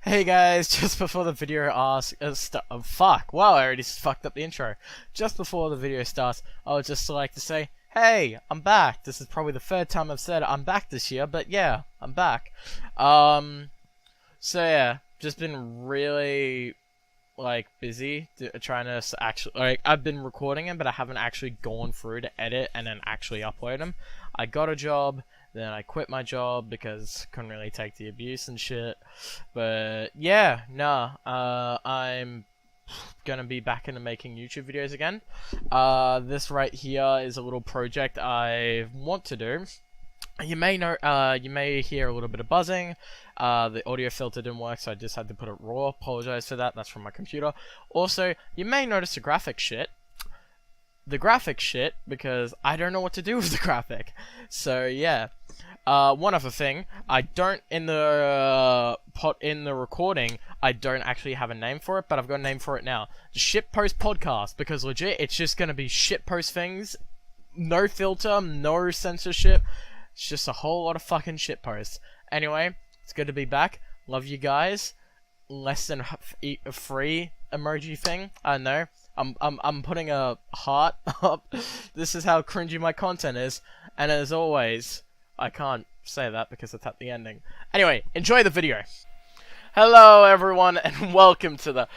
Hey guys, just before the video fuck, wow, I already fucked up the intro. Just before the video starts, I would just like to say, hey, I'm back. This is probably the third time I've said I'm back this year, but yeah, I'm back. So yeah, just been really, busy trying to actually, I've been recording them, but I haven't actually gone through to edit and then actually upload them. I got a job, then I quit my job because couldn't really take the abuse and shit. But yeah, I'm gonna be back into making YouTube videos again. This right here is a little project I want to do. You may know, you may hear a little bit of buzzing. The audio filter didn't work, so I just had to put it raw. Apologize for that. That's from my computer. Also, you may notice the graphic shit. Because I don't know what to do with the graphic. So yeah. One other thing, I don't in the recording, I don't actually have a name for it, but I've got a name for it now. The Shitpost podcast, because legit, it's just gonna be shitpost things, no filter, no censorship. It's just a whole lot of fucking shitposts. Anyway, it's good to be back. Love you guys. Less than a free emoji thing. I know. I'm putting a heart up. This is how cringy my content is. And as always, I can't say that because it's at the ending. Anyway, enjoy the video. Hello everyone and welcome to the...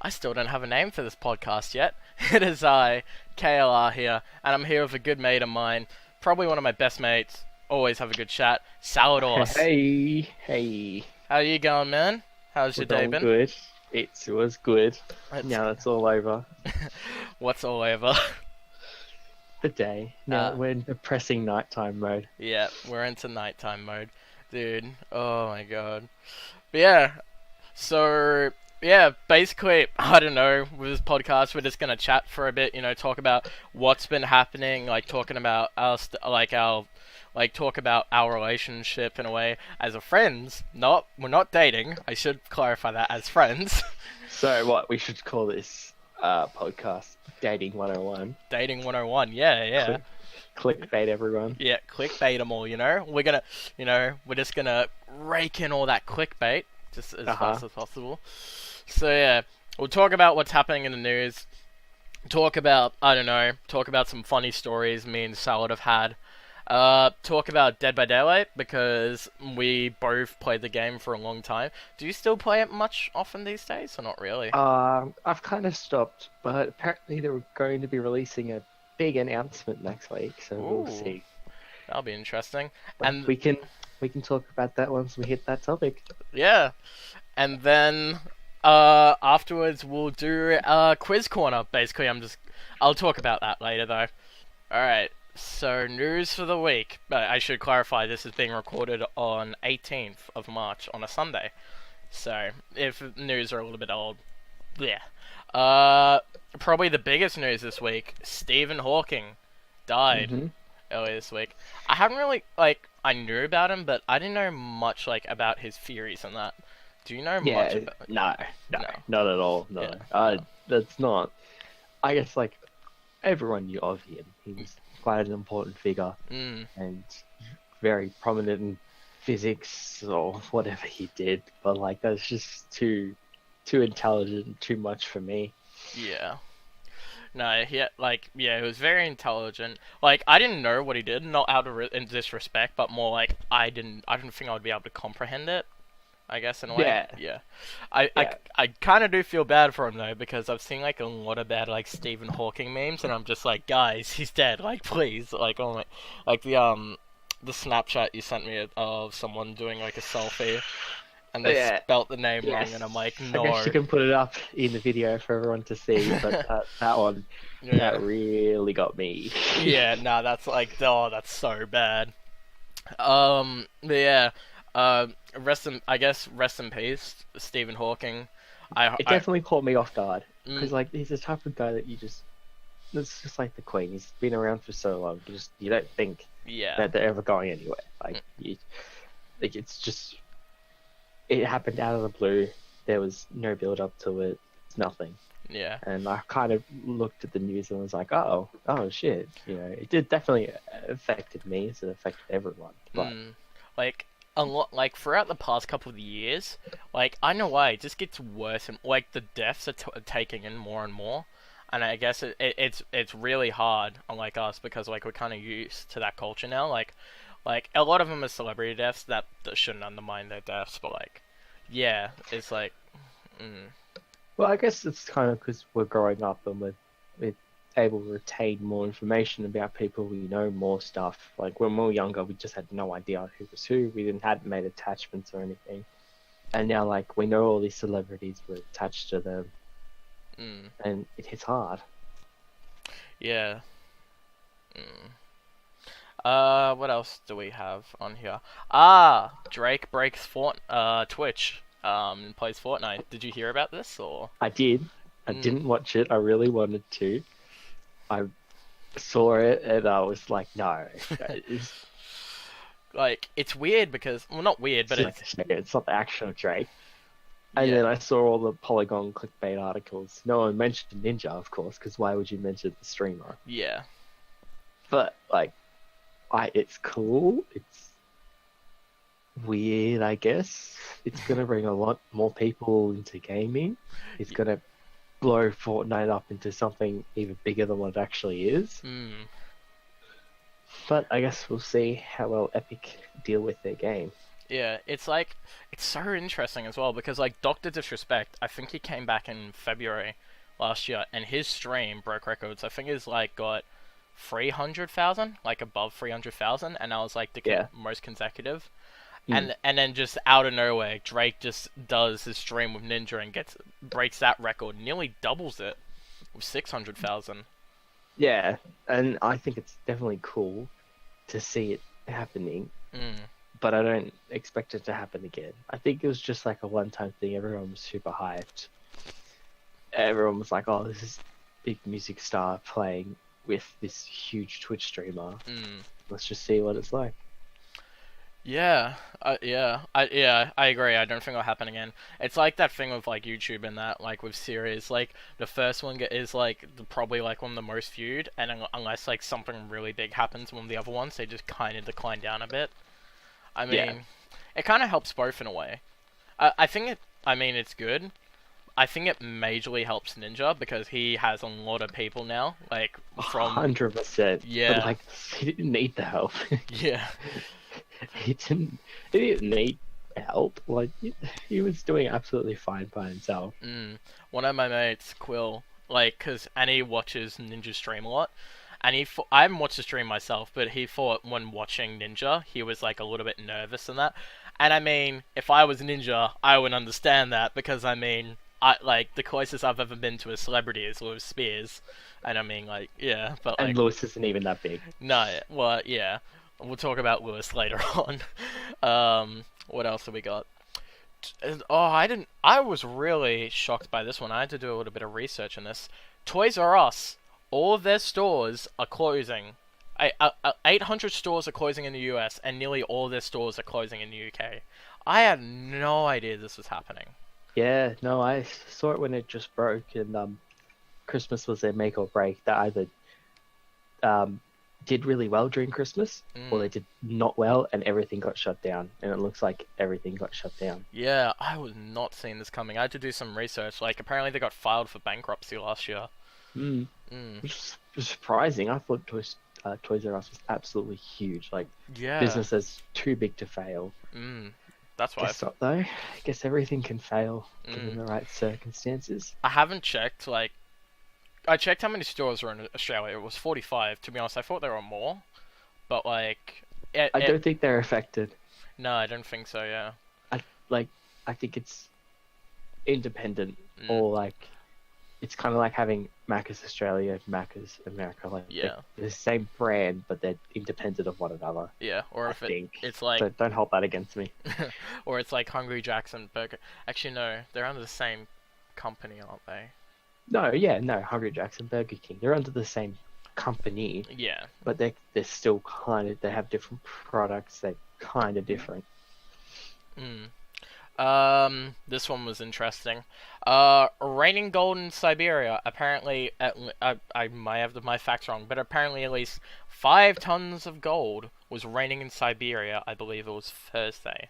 I still don't have a name for this podcast yet. It is I, KLR here, and I'm here with a good mate of mine. Probably one of my best mates. Always have a good chat. SaladHorse. Hey. How you going, man? How's your day been? Good. It was good. Now it's all over. What's all over? The day. Now we're in depressing nighttime mode. Yeah, we're into nighttime mode. Dude, oh my god. But yeah, so, yeah, basically, I don't know, with this podcast, we're just gonna chat for a bit, you know, talk about what's been happening, talking about talk about our relationship in a way as a friends. We're not dating. I should clarify that, as friends. So what we should call this podcast Dating 101. Dating 101, yeah. Clickbait everyone. Yeah, clickbait them all, you know? We're just gonna rake in all that clickbait just as fast as possible. So yeah, we'll talk about what's happening in the news. Talk about some funny stories me and Salad have had. Talk about Dead by Daylight, because we both played the game for a long time. Do you still play it much often these days, or not really? I've kind of stopped, but apparently they're going to be releasing a big announcement next week, so we'll see. That'll be interesting. But and we can talk about that once we hit that topic. Yeah, and then afterwards we'll do a quiz corner. Basically, I'll talk about that later though. All right. So, news for the week. I should clarify, this is being recorded on 18th of March on a Sunday. So, if news are a little bit old, yeah. Probably the biggest news this week, Stephen Hawking died earlier this week. I haven't really, I knew about him, but I didn't know much, about his theories and that. Do you know much about... No, not at all, no. Yeah. That's not... I guess, everyone knew of him. He was quite an important figure and very prominent in physics or whatever he did, but that's just too intelligent, too much for me. Yeah. No, he was very intelligent. I didn't know what he did, not out of in disrespect, but more I didn't think I would be able to comprehend it, I guess, in a way. Yeah. I kind of do feel bad for him though, because I've seen a lot of bad Stephen Hawking memes, and I'm just guys, he's dead. Please, the Snapchat you sent me of someone doing a selfie, and they spelt the name wrong, and I'm no. I guess you can put it up in the video for everyone to see, but that one, that really got me. Yeah, no, that's that's so bad. But yeah. Rest in peace, Stephen Hawking. It definitely caught me off guard, because he's the type of guy that it's just like the Queen. He's been around for so long. You don't think that they're ever going anywhere. It's just, it happened out of the blue. There was no build up to it. It's nothing. Yeah. And I kind of looked at the news and was like, oh shit. It did definitely affected me. It affected everyone. But a lot, like, throughout the past couple of years, like, I don't know why, it just gets worse, and, like, the deaths are taking in more and more, and I guess it's really hard, unlike us, because, like, we're kind of used to that culture now, like, a lot of them are celebrity deaths that shouldn't undermine their deaths, but, like, yeah, it's like, Well, I guess it's kind of because we're growing up and we're able to retain more information about people. We know more stuff. Like when we were younger, we just had no idea who was who. We hadn't made attachments or anything. And now, like, we know all these celebrities. We're attached to them, and it hits hard. Yeah. What else do we have on here? Drake breaks Twitch. Plays Fortnite. Did you hear about this or? I did. I didn't watch it. I really wanted to. I saw it and I was like, no. Like, it's weird because, well, not weird, but it's not the actual Drake. And then I saw all the Polygon clickbait articles. No one mentioned Ninja, of course, because why would you mention the streamer? Yeah. But, like, it's cool. It's weird, I guess. It's going to bring a lot more people into gaming. It's going to blow Fortnite up into something even bigger than what it actually is. But I guess we'll see how well Epic deal with their game. Yeah, it's like, it's so interesting as well, because, like, Dr. Disrespect, I think he came back in February last year, and his stream broke records. I think he's, like, got 300,000, like, above 300,000, and I was, like, the most consecutive. And then just out of nowhere, Drake just does his stream with Ninja and breaks that record, nearly doubles it with 600,000. Yeah, and I think it's definitely cool to see it happening, but I don't expect it to happen again. I think it was just like a one-time thing. Everyone was super hyped. Everyone was like, "Oh, this is big music star playing with this huge Twitch streamer. Let's just see what it's like." Yeah, I agree. I don't think it'll happen again. It's like that thing with, like, YouTube and that, like, with series, like, the first one is, like, probably, like, one of the most viewed, and unless, like, something really big happens with the other ones, they just kind of decline down a bit. I mean, it kind of helps both in a way. I mean, it's good. I think it majorly helps Ninja, because he has a lot of people now, like, from... 100%. Yeah. But, like, he didn't need the help. Yeah. He didn't need help. Like, he was doing absolutely fine by himself. One of my mates, Quill, like, and he watches Ninja stream a lot, and I haven't watched the stream myself, but he thought when watching Ninja, he was, like, a little bit nervous and that. And I mean, if I was Ninja, I would understand that, because I mean, the closest I've ever been to a celebrity is Lewis Spears, and I mean, like, yeah, but like, and Lewis isn't even that big. No, well, yeah. We'll talk about Lewis later on. What else have we got? I was really shocked by this one. I had to do a little bit of research on this. Toys R Us, all of their stores are closing. 800 stores are closing in the US, and nearly all their stores are closing in the UK. I had no idea this was happening. Yeah, no, I saw it when it just broke, and Christmas was their make or break. They either did really well during Christmas, or they did not well, and everything got shut down. And it looks like everything got shut down. Yeah, I was not seeing this coming. I had to do some research. Like, apparently they got filed for bankruptcy last year. Which was surprising. I thought Toys R Us was absolutely huge. Like, business is too big to fail. That's why. Guess not, though. I guess everything can fail given the right circumstances. I haven't checked, like, I checked how many stores were in Australia. It was 45. To be honest, I thought there were more. But, like... I don't think they're affected. No, I don't think so, yeah. I think it's independent. Or, like... It's kind of like having Macca's Australia, Macca's America. Like, they're the same brand, but they're independent of one another. Yeah, or if it's like... So don't hold that against me. Or it's like Hungry Jack's and Burger... Actually, no. They're under the same company, aren't they? No, Hungry Jack's and Burger King. They're under the same company. Yeah. But they're still kind of... They have different products. They're kind of different. This one was interesting. Raining gold in Siberia. Apparently, I might have my facts wrong, but apparently at least 5 tons of gold was raining in Siberia. I believe it was Thursday.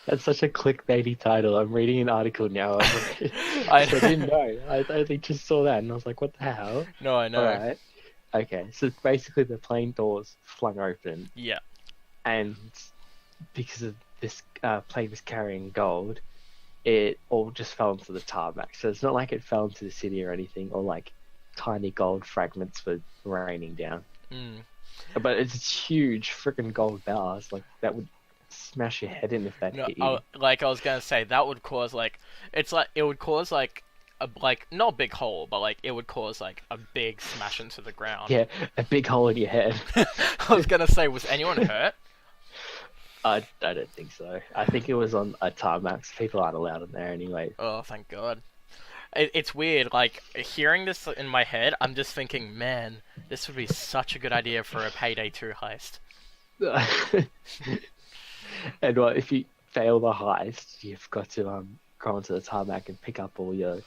That's such a clickbaity title. I'm reading an article now. I didn't know. I only just saw that and I was like, what the hell? No, I know. Alright. Okay, so basically the plane doors flung open. Yeah. And because of this plane was carrying gold, it all just fell into the tarmac. So it's not like it fell into the city or anything, or like tiny gold fragments were raining down. But it's huge freaking gold bars. Like, that would smash your head in if that hit you. Like I was gonna say, that would cause like, it would cause like a, like, not a big hole, but like it would cause like a big smash into the ground. Yeah, a big hole in your head. I was gonna say, was anyone hurt? I don't think so. I think it was on a tarmac. So people aren't allowed in there anyway. Oh, thank God. It's weird, like, hearing this in my head, I'm just thinking, man, this would be such a good idea for a Payday 2 heist. And what if you fail the heist? You've got to go onto the tarmac and pick up all your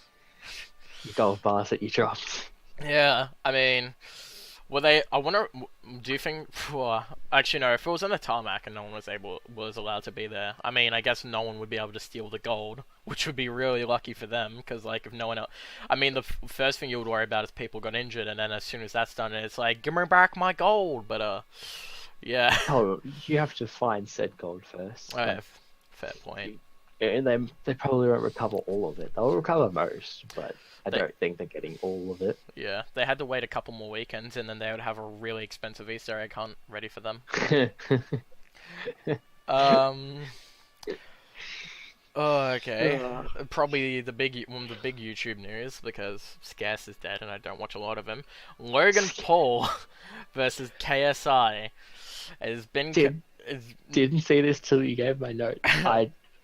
gold bars that you dropped. Yeah, I mean, I wonder, do you think, actually no, if it was on the tarmac and no one was allowed to be there, I mean, I guess no one would be able to steal the gold, which would be really lucky for them, because like, if no one else, I mean, the first thing you would worry about is people got injured, and then as soon as that's done, it's like, give me back my gold, but yeah. Oh, you have to find said gold first. Fair point. And they probably won't recover all of it. They'll recover most, but I don't think they're getting all of it. Yeah, they had to wait a couple more weekends, and then they would have a really expensive Easter egg hunt ready for them. Oh, okay. Probably one of the big YouTube news, because Scarce is dead and I don't watch a lot of him. Logan Paul versus KSI has been... Didn't see this till you gave my note.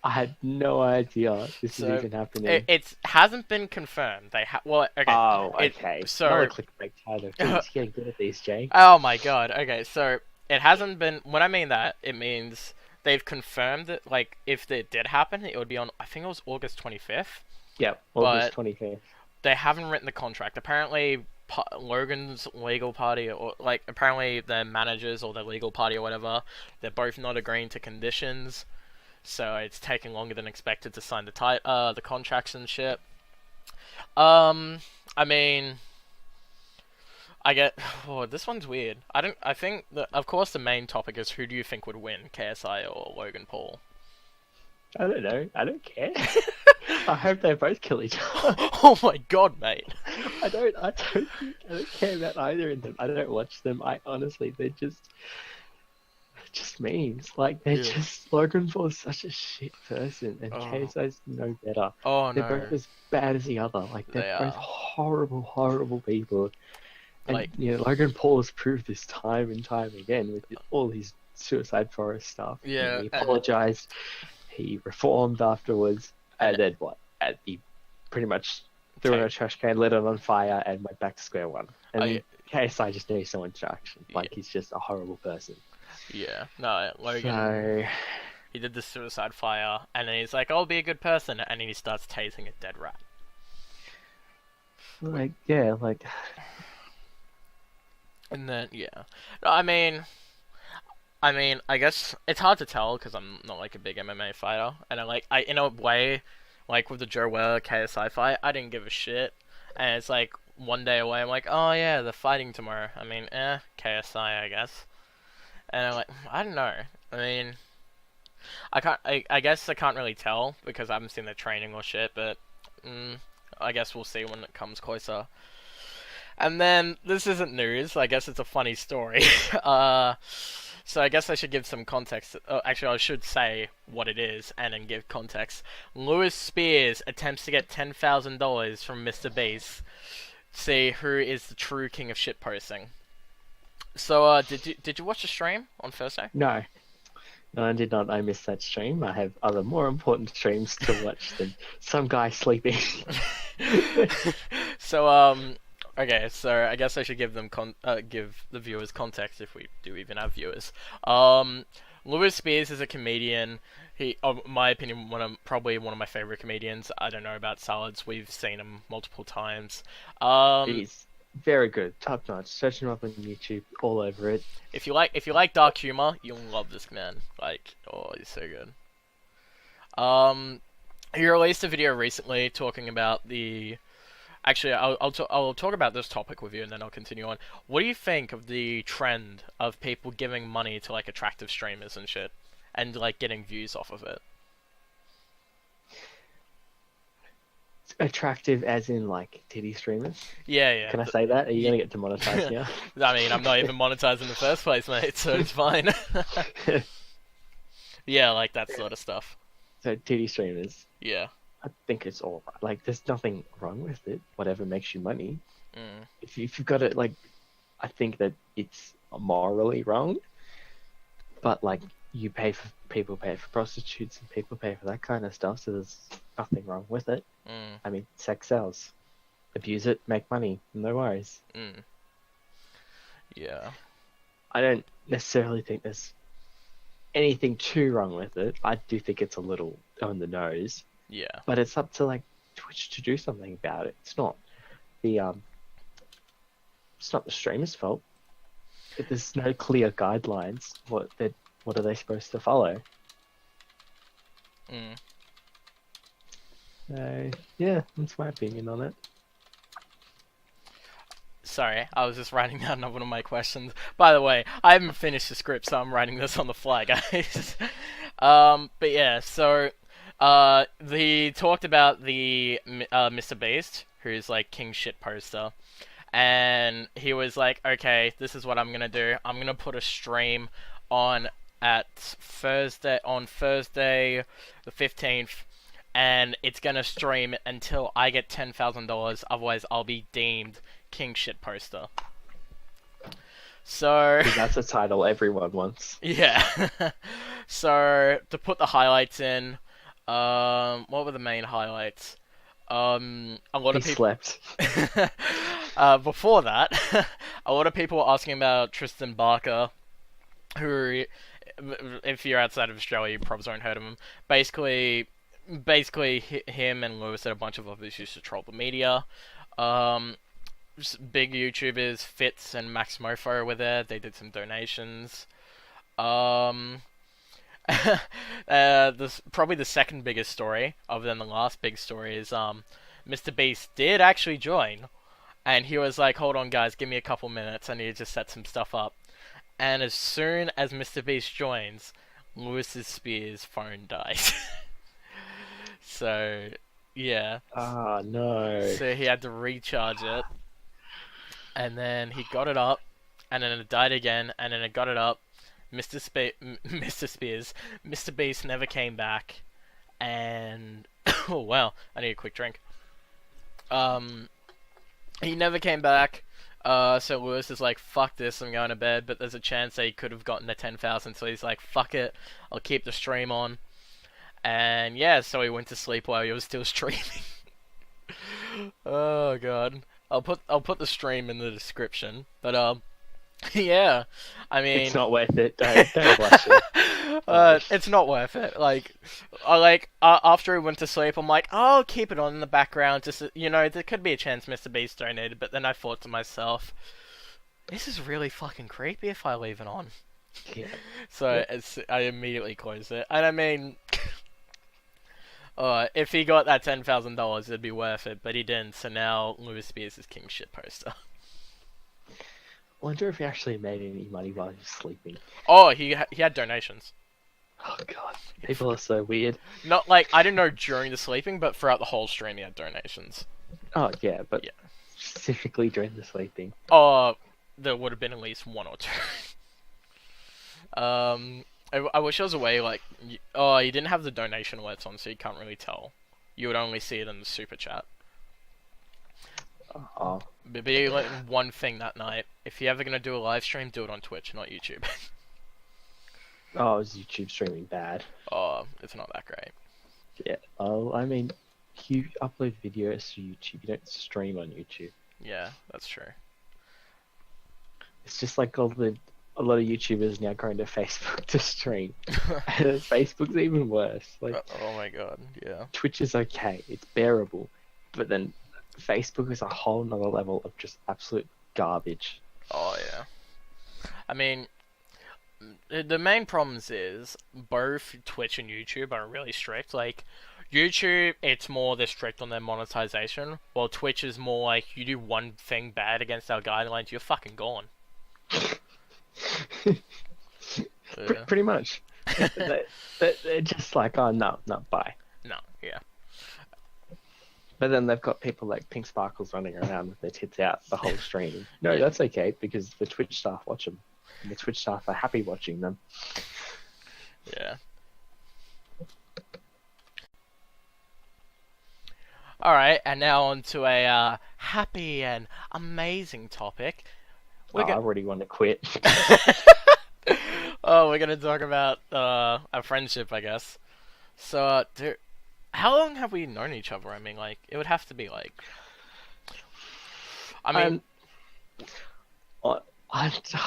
I had no idea this was even happening. It hasn't been confirmed. Well, okay. Oh, okay. So... Not a clickbait title. You're getting good at these, Jake. Oh my God. Okay, so it hasn't been... When I mean that, it means... They've confirmed that, like, if it did happen, it would be on, I think it was August 25th. Yep, August 25th. They haven't written the contract. Apparently, Logan's legal party, or, like, apparently their managers or their legal party or whatever, they're both not agreeing to conditions. So it's taking longer than expected to sign the contracts and shit. I mean... this one's weird. I think that, of course, the main topic is who do you think would win, KSI or Logan Paul? I don't know. I don't care. I hope they both kill each other. Oh my God, mate. I don't care about either of them. I don't watch them. They're just memes. Like, they're just, Logan Paul is such a shit person, and KSI's no better. Oh no. They're both as bad as the other. Like, they're both horrible, horrible people. And, like, Logan Paul has proved this time and time again with all his suicide forest stuff. Yeah. He apologized, he reformed afterwards, and then what? And he pretty much threw in a trash can, lit it on fire, and went back to square one. And KSI just needs no interaction. Like, he's just a horrible person. Yeah. No, Logan... So... He did the suicide fire, and then he's like, I'll be a good person, and then he starts tasing a dead rat. Like, yeah, like... And then, yeah. I mean, I guess it's hard to tell because I'm not like a big MMA fighter, and in a way, like with the Joe Weller KSI fight, I didn't give a shit, and it's like one day away, I'm like, oh yeah, they're fighting tomorrow. I mean, KSI, I guess. And I'm like, I don't know. I mean, I guess I can't really tell because I haven't seen their training or shit, but I guess we'll see when it comes closer. And then, this isn't news, I guess it's a funny story. So I guess I should give some context. Actually, I should say what it is, and then give context. Lewis Spears attempts to get $10,000 from Mr. Beast. See who is the true king of shitposting. So, did you watch the stream on Thursday? No. No, I did not. I missed that stream. I have other more important streams to watch than some guy sleeping. So, okay, so I guess I should give them give the viewers context if we do even have viewers. Lewis Spears is a comedian. He, in my opinion, probably one of my favorite comedians. I don't know about Salads. We've seen him multiple times. very good, top notch. Search him up on YouTube, all over it. If you like dark humor, you'll love this man. Like, oh, he's so good. He released a video recently talking about the. Actually, I'll talk about this topic with you, and then I'll continue on. What do you think of the trend of people giving money to like attractive streamers and shit, and like getting views off of it? Attractive as in like titty streamers? Yeah, yeah. Can I say that? Are you gonna get demonetized here? I mean, I'm not even monetized in the first place, mate, so it's fine. Yeah, like that sort of stuff. So titty streamers. Yeah. I think it's all right. Like, there's nothing wrong with it. Whatever makes you money. Mm. If you've got it, like, I think that it's morally wrong. But like, people pay for prostitutes and people pay for that kind of stuff. So there's nothing wrong with it. Mm. I mean, sex sells. Abuse it, make money. No worries. Mm. Yeah. I don't necessarily think there's anything too wrong with it. I do think it's a little on the nose. Yeah. But it's up to like Twitch to do something about it. It's not the streamer's fault. If there's no clear guidelines, what are they supposed to follow? Mm. So yeah, that's my opinion on it. Sorry, I was just writing down one of my questions. By the way, I haven't finished the script, so I'm writing this on the fly, guys. But yeah, so they talked about the Mr. Beast, who's like King Shit Poster, and he was like, okay, this is what I'm gonna do. I'm gonna put a stream on Thursday the 15th, and it's gonna stream until I get $10,000. Otherwise, I'll be deemed King Shit Poster. So that's a title everyone wants. Yeah. So to put the highlights in, what were the main highlights? A lot of people slept. Before that, a lot of people were asking about Tristan Barker, who, if you're outside of Australia, you probably haven't heard of him. Basically, him and Lewis and a bunch of others used to troll the media. Big YouTubers, Fitz and Max Mofo were there. They did some donations. Probably the second biggest story, other than the last big story, is Mr. Beast did actually join, and he was like, "Hold on, guys, give me a couple minutes. I need to just set some stuff up." And as soon as Mr. Beast joins, Lewis's Spears phone dies. So, yeah. Ah, no. So he had to recharge it. And then he got it up, and then it died again, and then it got it up. Mr. Beast never came back, and oh wow, I need a quick drink. He never came back. So Lewis is like, "Fuck this, I'm going to bed." But there's a chance that he could have gotten the 10,000, so he's like, "Fuck it, I'll keep the stream on." And yeah, so he went to sleep while he was still streaming. Oh god. I'll put the stream in the description, but yeah, I mean, it's not worth it. Don't watch it. It's not worth it. After he went to sleep, I'm like, oh, I'll keep it on in the background. Just there could be a chance Mr. Beast donated, but then I thought to myself, this is really fucking creepy if I leave it on. Yeah. So I immediately closed it, and I mean. If he got that $10,000, it'd be worth it, but he didn't, so now Lewis Spears is King Shit Poster. I wonder if he actually made any money while he was sleeping. Oh, he had donations. Oh god, people are so weird. Not like, I didn't know during the sleeping, but throughout the whole stream he had donations. Oh yeah, but yeah. Specifically during the sleeping. Oh, there would have been at least one or two. I wish I was away, like, you didn't have the donation alerts on, so you can't really tell. You would only see it in the super chat. Oh. But be like one thing that night. If you're ever gonna do a live stream, do it on Twitch, not YouTube. Oh, is YouTube streaming bad? Oh, it's not that great. Yeah. Oh, I mean, you upload videos to YouTube. You don't stream on YouTube. Yeah, that's true. It's just like a lot of YouTubers now going to Facebook to stream. And Facebook's even worse. Like, oh my god, yeah. Twitch is okay, it's bearable, but then Facebook is a whole nother level of just absolute garbage. Oh yeah. I mean, the main problems is both Twitch and YouTube are really strict. Like, YouTube, it's more they're strict on their monetization, while Twitch is more like, you do one thing bad against our guidelines, you're fucking gone. Yeah. Pretty much. They're just like, oh, no, bye. No, yeah. But then they've got people like Pink Sparkles running around with their tits out the whole stream. No, that's okay, because the Twitch staff watch them. And the Twitch staff are happy watching them. Yeah. Alright, and now on to a happy and amazing topic. I already want to quit. Oh, we're gonna talk about our friendship, I guess. So, dude, how long have we known each other? I mean, like, it would have to be like... I mean... It's a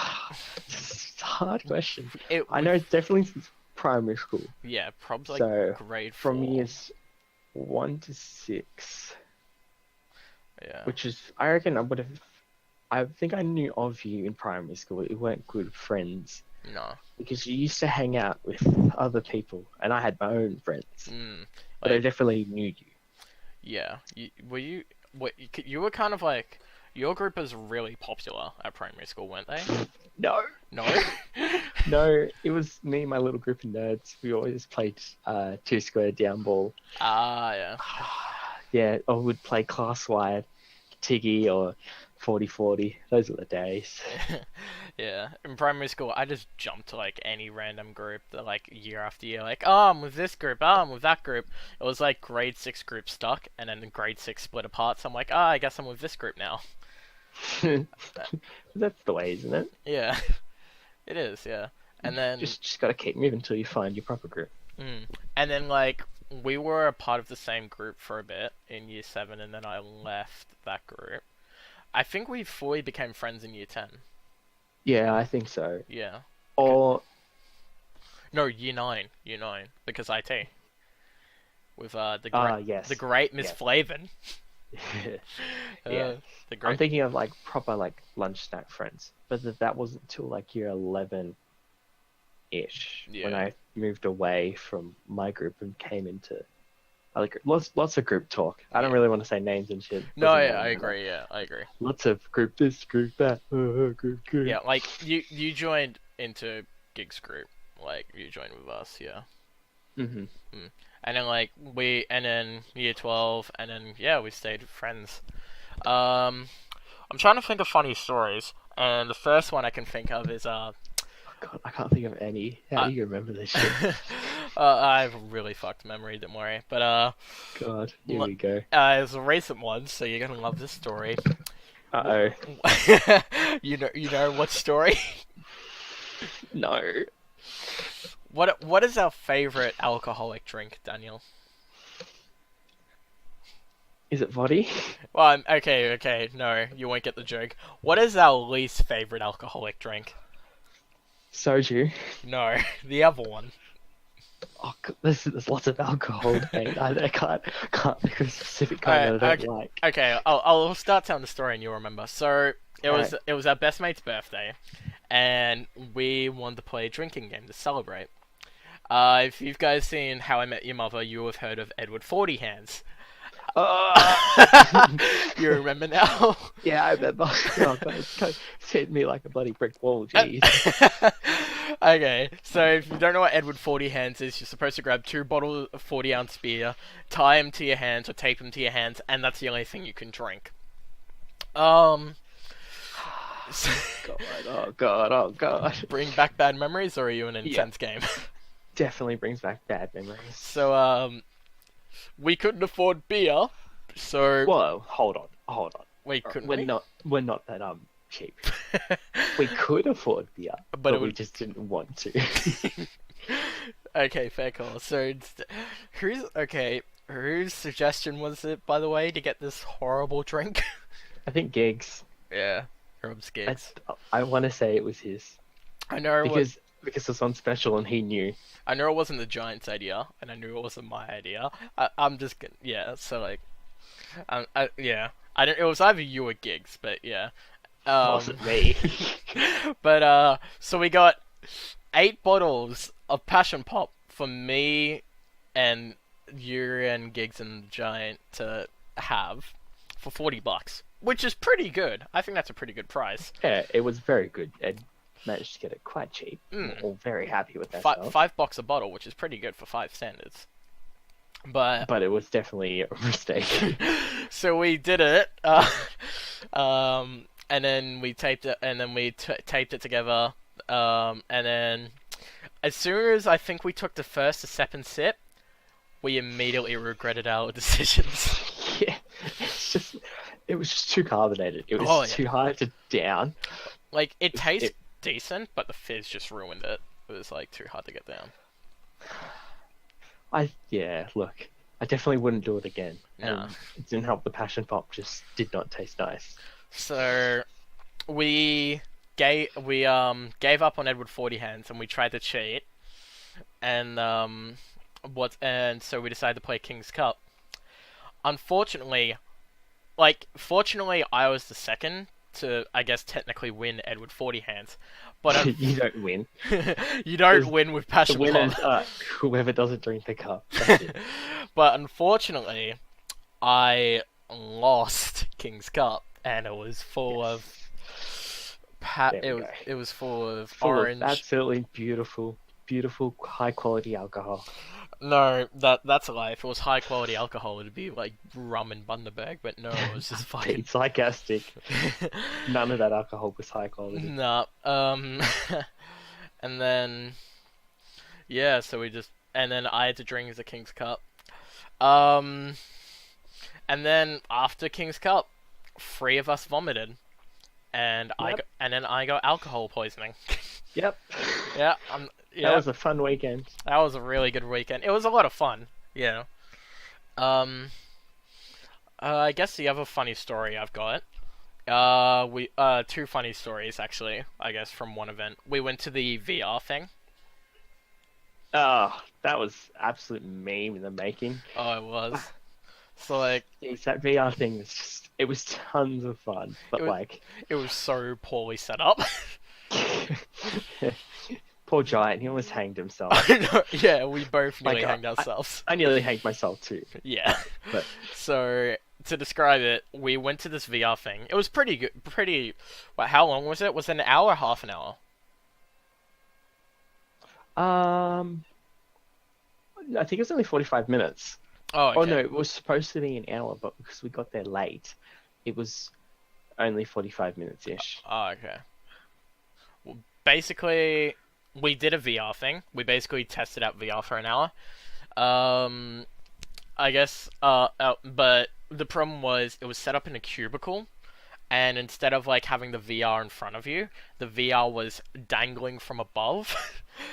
hard question. I know it's definitely since primary school. Yeah, probably so grade 4. From years 1 to 6. Yeah. Which is, I reckon I think I knew of you in primary school. We weren't good friends. No. Because you used to hang out with other people, and I had my own friends. But I definitely knew you. Yeah. You were kind of like... Your group was really popular at primary school, weren't they? No. No? No, it was me and my little group of nerds. We always played 2 square down ball. Yeah. Yeah, or we'd play class-wide, Tiggy or 40-40. Those are the days. Yeah. In primary school, I just jumped to, like, any random group that, like, year after year. Like, oh, I'm with this group. Oh, I'm with that group. It was, like, grade 6 group stuck, and then grade 6 split apart. So I'm like, I guess I'm with this group now. That's the way, isn't it? Yeah. It is, yeah. And then... Just gotta keep moving until you find your proper group. And then, like, we were a part of the same group for a bit in year 7, and then I left that group. I think we fully became friends in year 10. Yeah, I think so. Yeah. Or... No, year 9. Year 9. Because IT. With the great Miss Flavin. Yeah. I'm thinking of like proper like lunch snack friends, but that wasn't until like year 11-ish when I moved away from my group and came into other group. Lots of group talk. I don't really want to say names and shit. No, yeah, I agree. Yeah, I agree. Lots of group this, group that, group. Yeah, like you joined into Gig's group, like you joined with us, yeah. Mhm. And then year 12, and then we stayed friends. I'm trying to think of funny stories, and the first one I can think of is God, I can't think of any. How do you remember this shit? I have a really fucked memory, don't worry. But God, here we go. It's a recent one, so you're gonna love this story. Uh-oh. You know what story? No. What is our favorite alcoholic drink, Daniel? Is it vodka? Well, okay, no, you won't get the joke. What is our least favorite alcoholic drink? Soju. No, the other one. Oh, God, there's lots of alcohol. I can't think of a specific kind that I don't like. Okay, I'll start telling the story and you'll remember. So it was our best mate's birthday, and we wanted to play a drinking game to celebrate. If you've guys seen How I Met Your Mother, you will have heard of Edward 40 Hands. You remember now? Yeah, I remember. Oh, God, it's hit me like a bloody brick wall, jeez. Okay, so if you don't know what Edward 40 Hands is, you're supposed to grab 2 bottles of 40-ounce beer, tie them to your hands or tape them to your hands, and that's the only thing you can drink. God, oh God. Bring back bad memories, or are you in an intense game? Definitely brings back bad memories. So, we couldn't afford beer, so... Whoa, hold on. We're not that, cheap. We could afford beer, but we just didn't want to. Okay, fair call. So, whose suggestion was it, by the way, to get this horrible drink? I think Gigs. Yeah, Rob's Gigs. I want to say it was his. I know because it was on special and he knew. I know it wasn't the Giants' idea, and I knew it wasn't my idea. I'm just gonna, so like, Yeah. I don't. It was either you or Gigs, but yeah. Wasn't me. But so we got 8 bottles of Passionpop for me and you and Gigs and the Giant to have for $40, which is pretty good. I think that's a pretty good price. Yeah, it was very good. And managed to get it quite cheap. We're all very happy with that. $5 a bottle, which is pretty good for 5 standards. But it was definitely a mistake. So we did it, and then we taped it, and then we taped it together, and then as soon as I think we took the first or second sip, we immediately regretted our decisions. Yeah, it was just too carbonated. It was too hard to down. Like, it tastes decent, but the fizz just ruined it. It was like too hard to get down. Look, I definitely wouldn't do it again. No. It didn't help. The Passionpop just did not taste nice. So we gave up on Edward 40 Hands and we tried to cheat, and so we decided to play King's Cup. Unfortunately, fortunately I was the second to, I guess, technically win Edward 40 Hands, but you don't win. You don't win with Passionpop. The winners whoever doesn't drink the cup. That's it. But unfortunately, I lost King's Cup, and it was full of it was full of orange. Absolutely beautiful, high quality alcohol. No, that's a lie. If it was high quality alcohol, it'd be like rum and Bundaberg. But no, it was just fucking. It's sarcastic. None of that alcohol was high quality. Nah. And then, yeah. So and then I had to drink the King's Cup. And then after King's Cup, 3 of us vomited, and then I got alcohol poisoning. Yep. Yeah. Yeah. That was a fun weekend. That was a really good weekend. It was a lot of fun. Yeah. I guess the other funny story I've got. 2 funny stories actually. I guess from one event. We went to the VR thing. Oh, that was absolute meme in the making. Oh, it was. So like, that VR thing was it was tons of fun, but it was so poorly set up. Poor Giant, he almost hanged himself. Yeah, we both nearly hanged ourselves. I nearly hanged myself too. Yeah. But so to describe it, we went to this VR thing. It was pretty good. How long was it? Was it an hour or half an hour? I think it was only 45 minutes. Oh, okay. Oh no, it was supposed to be an hour, but because we got there late, it was only 45 minutes-ish. Oh, okay. Well, basically, we did a VR thing. We basically tested out VR for an hour. I guess, but the problem was it was set up in a cubicle, and instead of like having the VR in front of you, the VR was dangling from above.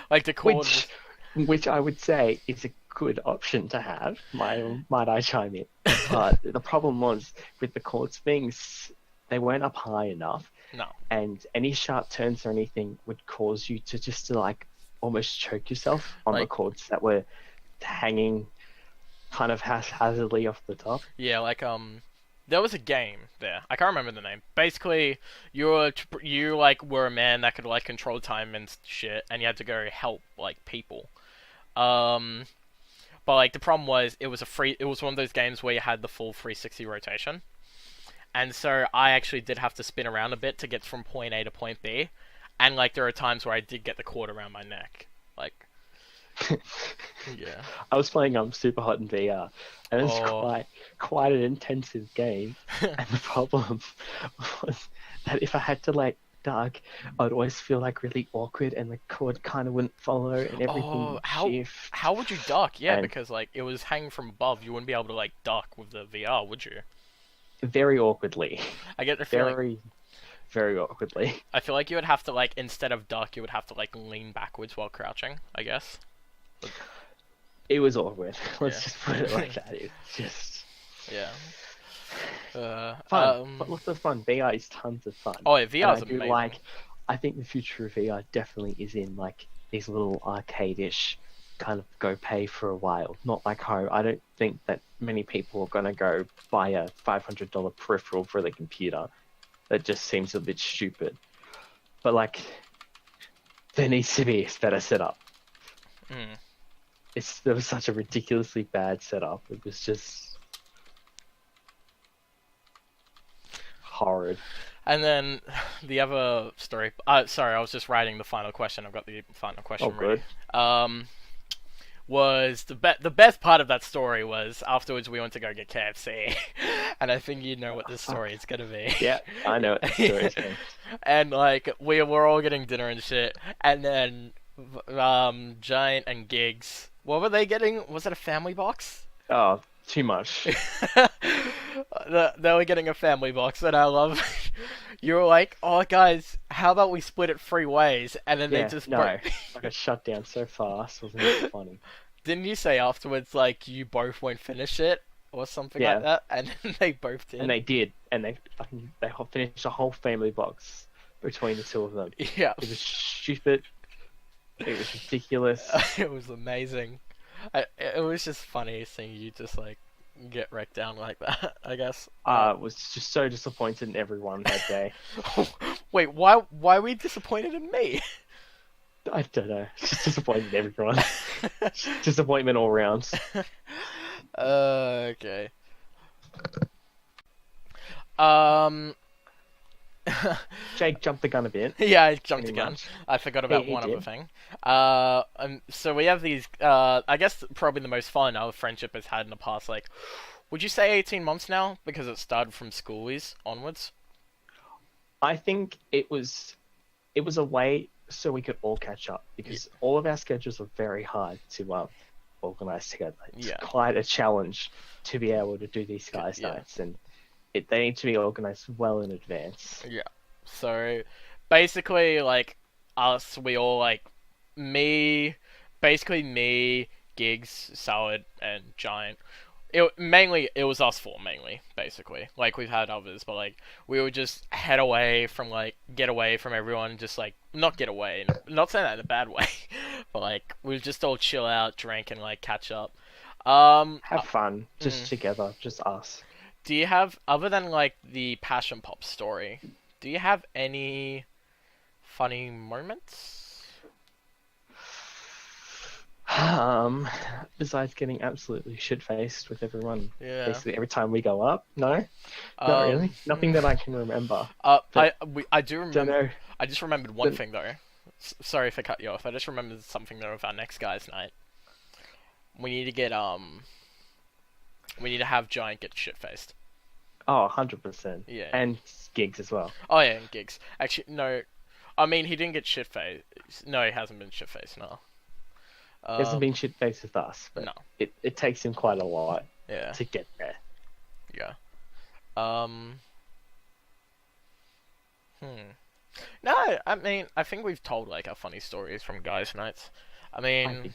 Like the cord which I would say is a good option to have, might I chime in. But the problem was with the cords things, they weren't up high enough. No. And any sharp turns or anything would cause you to just like almost choke yourself on the cords that were hanging kind of haphazardly off the top. Yeah, like there was a game there. I can't remember the name. Basically, you were a man that could like control time and shit, and you had to go help like people. But like the problem was it was one of those games where you had the full 360 rotation. And so I actually did have to spin around a bit to get from point A to point B. And like there are times where I did get the cord around my neck. Like yeah. I was playing Super Hot in VR, and it's quite an intensive game. And the problem was that if I had to like duck, I'd always feel like really awkward, and the cord kind of wouldn't follow, and everything would shift. How would you duck? Yeah, because like it was hanging from above. You wouldn't be able to like duck with the VR, would you? Very awkwardly. I get the feeling. Very awkwardly. I feel like you would have to like, instead of duck, you would have to like lean backwards while crouching, I guess. It was awkward. Let's just put it like that. It's just... Yeah. Fun. But lots of fun. VR is tons of fun. Oh yeah, VR is amazing. I think the future of VR definitely is in like these little arcade-ish kind of go pay for a while. Not like home. I don't think that many people are going to go buy a $500 peripheral for the computer. That just seems a bit stupid. But like, there needs to be a better setup. There was such a ridiculously bad setup. It was just horrid. And then the other story. Sorry, I was just writing the final question. I've got the final question ready. Was the best part of that story was afterwards we went to go get KFC, and I think you know what this story is gonna be. Yeah, I know what the story is. And like we were all getting dinner and shit, and then Giant and Gigs, what were they getting? Was it a family box? Oh, too much. They were getting a family box, and I love. You were like, "Oh, guys, how about we split it 3 ways?" And then they just I got shut down so fast. Wasn't it funny? Didn't you say afterwards, like you both won't finish it or something like that? And then they both did. And they did, and they finished a whole family box between the two of them. Yeah, it was stupid. It was ridiculous. It was amazing. It was just funny seeing you just like get wrecked down like that, I guess. Was just so disappointed in everyone that day. Wait, why were you disappointed in me? I don't know. Just disappointed in everyone. Disappointment all round. Okay. Jake jumped the gun a bit. Yeah, I jumped the gun. I forgot about one other thing. So we have these, I guess probably the most fun our friendship has had in the past, like, would you say 18 months now? Because it started from schoolies onwards? I think it was a way so we could all catch up, because all of our schedules are very hard to organize together. It's quite a challenge to be able to do these guys' nights, and they need to be organized well in advance. Yeah. So basically, like us, we all like me, Gigs, Salad, and Giant. It was us 4 mainly, basically. Like we've had others, but like we would just get away from everyone, just like not get away, not saying that in a bad way, but like we would just all chill out, drink, and like catch up. Have fun, just together, just us. Do you have, other than like the Passionpop story, do you have any funny moments? Besides getting absolutely shit-faced with everyone, basically every time we go up, no, not really. Nothing that I can remember. I do remember. I just remembered one thing though. Sorry if I cut you off. I just remembered something though with our next guys' night. We need to get We need to have Giant get shit-faced. Oh, 100%. Yeah. And Gigs as well. Oh yeah, and Gigs. Actually, no. I mean, he didn't get shit-faced. No, he hasn't been shit-faced, no. He hasn't been shit-faced with us, but no. It takes him quite a lot to get there. Yeah. No, I mean, I think we've told, like, our funny stories from guys' nights. I mean,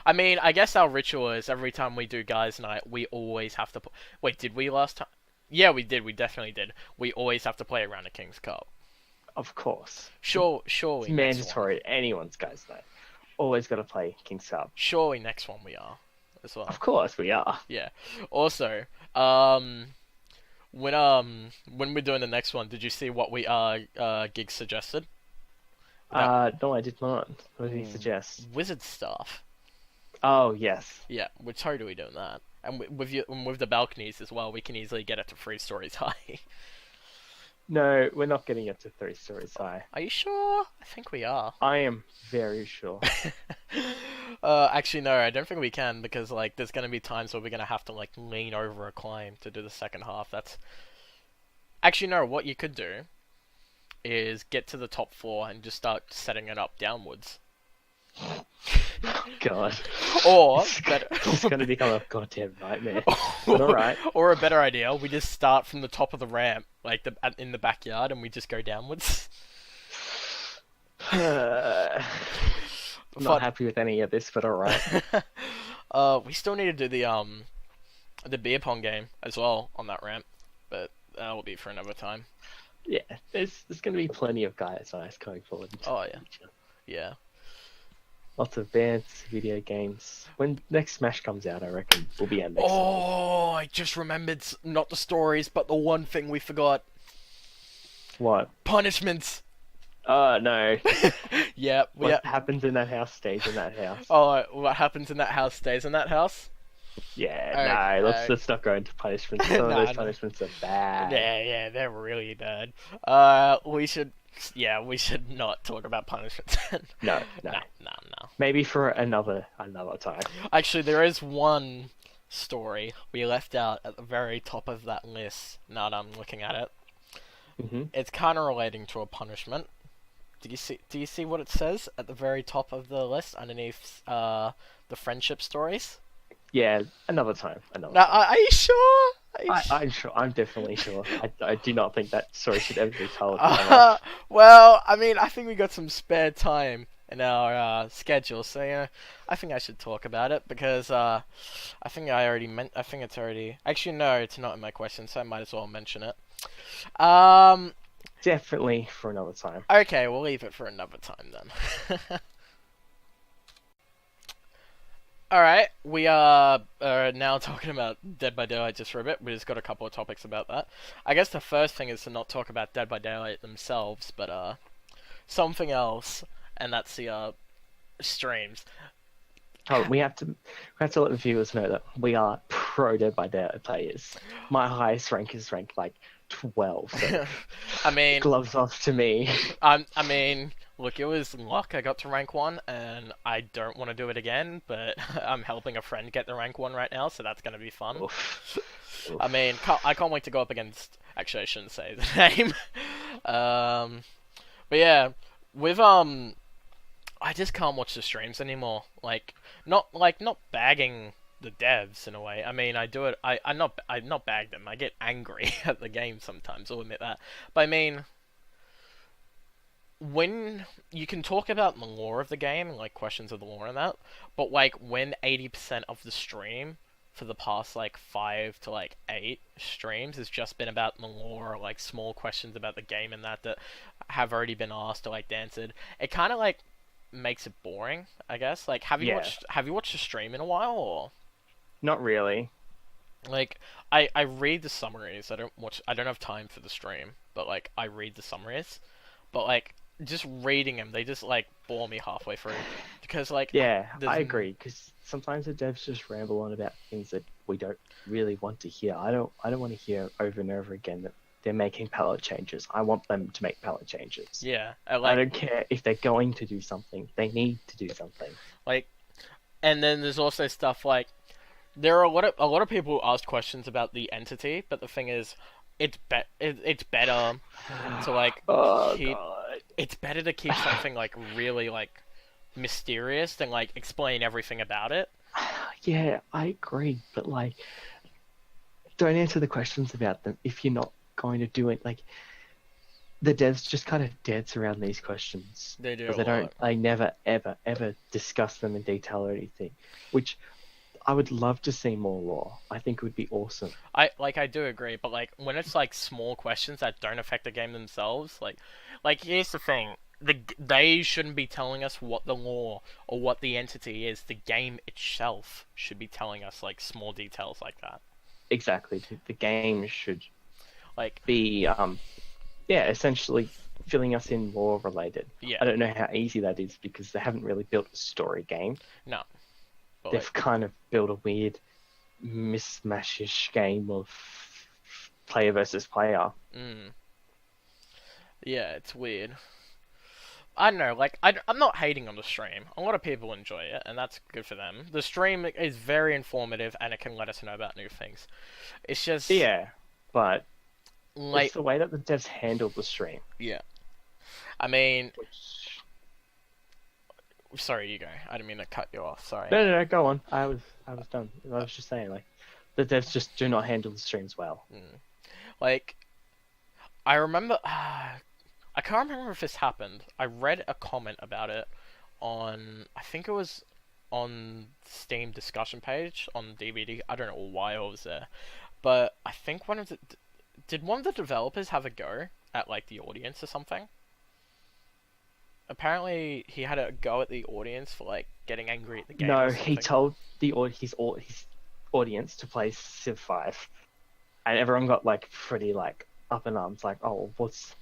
I guess our ritual is every time we do guys' night, we always have to... Wait, did we last time? Yeah, we did. We definitely did. We always have to play around a King's Cup. Of course. Surely. It's mandatory. Anyone's guys' night. Always got to play King's Cup. Surely next one we are as well. Of course we are. Yeah. Also, when we're doing the next one, did you see what Gig suggested? No, I did not. What did he suggest? Wizard stuff. Oh yes. Yeah, we're totally doing that, and with the balconies as well, we can easily get it to 3 stories high. No, we're not getting it to 3 stories high. Are you sure? I think we are. I am very sure. Actually, no, I don't think we can, because like there's gonna be times where we're gonna have to like lean over a climb to do the second half. That's actually no. What you could do is get to the top floor and just start setting it up downwards. Oh, God. Or it's going to become a goddamn nightmare. But all right. Or a better idea, we just start from the top of the ramp, like in the backyard, and we just go downwards. I'm not happy with any of this, but all right. We still need to do the beer pong game as well on that ramp, but that will be for another time. Yeah, there's going to be plenty of guys nice going forward. Oh yeah, yeah. Lots of bands, video games. When next Smash comes out, I reckon we'll be MX. Oh, I just remembered not the stories, but the one thing we forgot. What? Punishments. Oh, no. Yeah. What happens in that house stays in that house. Oh, what happens in that house stays in that house? Yeah, no, let's not go into punishments. Some of those punishments are bad. Yeah, they're really bad. We should not talk about punishments. No. Maybe for another time. Actually, there is one story we left out at the very top of that list. Now that I'm looking at it, It's kind of relating to a punishment. Do you see what it says at the very top of the list underneath the friendship stories? Yeah, another time. Are you sure? I'm sure. I'm definitely sure. I do not think that story should ever be told. Well, I mean, I think we got some spare time in our schedule, so yeah, I think I should talk about it because I think it's already. Actually, no, it's not in my question, so I might as well mention it. Definitely for another time. Okay, we'll leave it for another time then. Alright, we are now talking about Dead by Daylight just for a bit. We just got a couple of topics about that. I guess the first thing is to not talk about Dead by Daylight themselves, but something else, and that's the streams. Oh, we have to let the viewers know that we are pro Dead by Daylight players. My highest rank is rank like 12. So I mean, gloves off to me. I mean, look, it was luck. I got to rank 1, and I don't want to do it again. But I'm helping a friend get the rank 1 right now, so that's gonna be fun. Oof. I mean, I can't wait to go up against. Actually, I shouldn't say the name. But yeah, with I just can't watch the streams anymore. Not bagging the devs in a way. I mean, I do it. I not bag them. I get angry at the game sometimes. I'll admit that. But I mean, when you can talk about the lore of the game, like questions of the lore and that, but like when 80% of the stream for the past like 5 to 8 streams has just been about the lore, or, like small questions about the game and that have already been asked or answered, it kind of makes it boring, I guess. Have you watched a stream in a while, or? Not really. I read the summaries. I don't have time for the stream, but I read the summaries. But just reading them, they just bore me halfway through because yeah, I agree, because sometimes the devs just ramble on about things that we don't really want to hear. I don't want to hear over and over again that they're making palette changes. I want them to make palette changes. Yeah, I don't care if they're going to do something. They need to do something. And then there's also stuff there are a lot of people who asked questions about the entity, but the thing is, it's better to it's better to keep something really mysterious than explain everything about it. Yeah, I agree, but don't answer the questions about them if you're not going to do it. The devs just kind of dance around these questions. They do. They never ever discuss them in detail or anything, which I would love to see more lore. I think it would be awesome. I do agree, but when it's small questions that don't affect the game themselves, here's the thing. They shouldn't be telling us what the lore or what the entity is. The game itself should be telling us small details like that. Exactly. The game should be essentially filling us in lore related. Yeah. I don't know how easy that is because they haven't really built a story game. No. But they've kind of built a weird mismatchish game of player versus player. Yeah, it's weird. I don't know, I'm not hating on the stream. A lot of people enjoy it, and that's good for them. The stream is very informative, and it can let us know about new things. It's just... Yeah, but it's the way that the devs handled the stream. Yeah. I mean... Sorry, you go. I didn't mean to cut you off, sorry. No, go on. I was done. I was just saying, the devs just do not handle the streams well. I remember... I can't remember if this happened. I read a comment about it on... I think it was on Steam discussion page on DVD. I don't know why I was there. But I think did one of the developers have a go at, the audience or something? apparently he had a go at the audience for like getting angry at the game. No, or he something. told his audience to play Civ 5, and everyone got like pretty like up in arms, like, oh, what's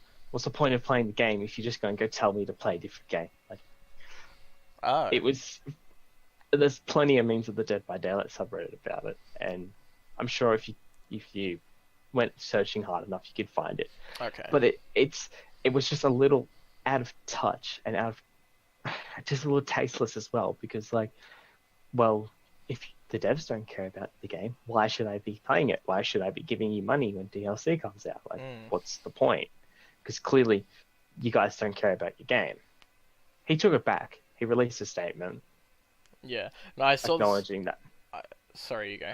the point of playing the game if you're just going to go tell me to play a different game? Like, Oh. it was. There's plenty of memes of the Dead by Daylight subreddit about it, and I'm sure if you went searching hard enough, you could find it. Okay. But it was just a little out of touch and out of just a little tasteless as well, because like, well, if the devs don't care about the game, why should I be playing it? Why should I be giving you money when DLC comes out? Like, what's the point? Because clearly you guys don't care about your game. He took it back. He released a statement. Yeah. No, I saw acknowledging that. Sorry, you go.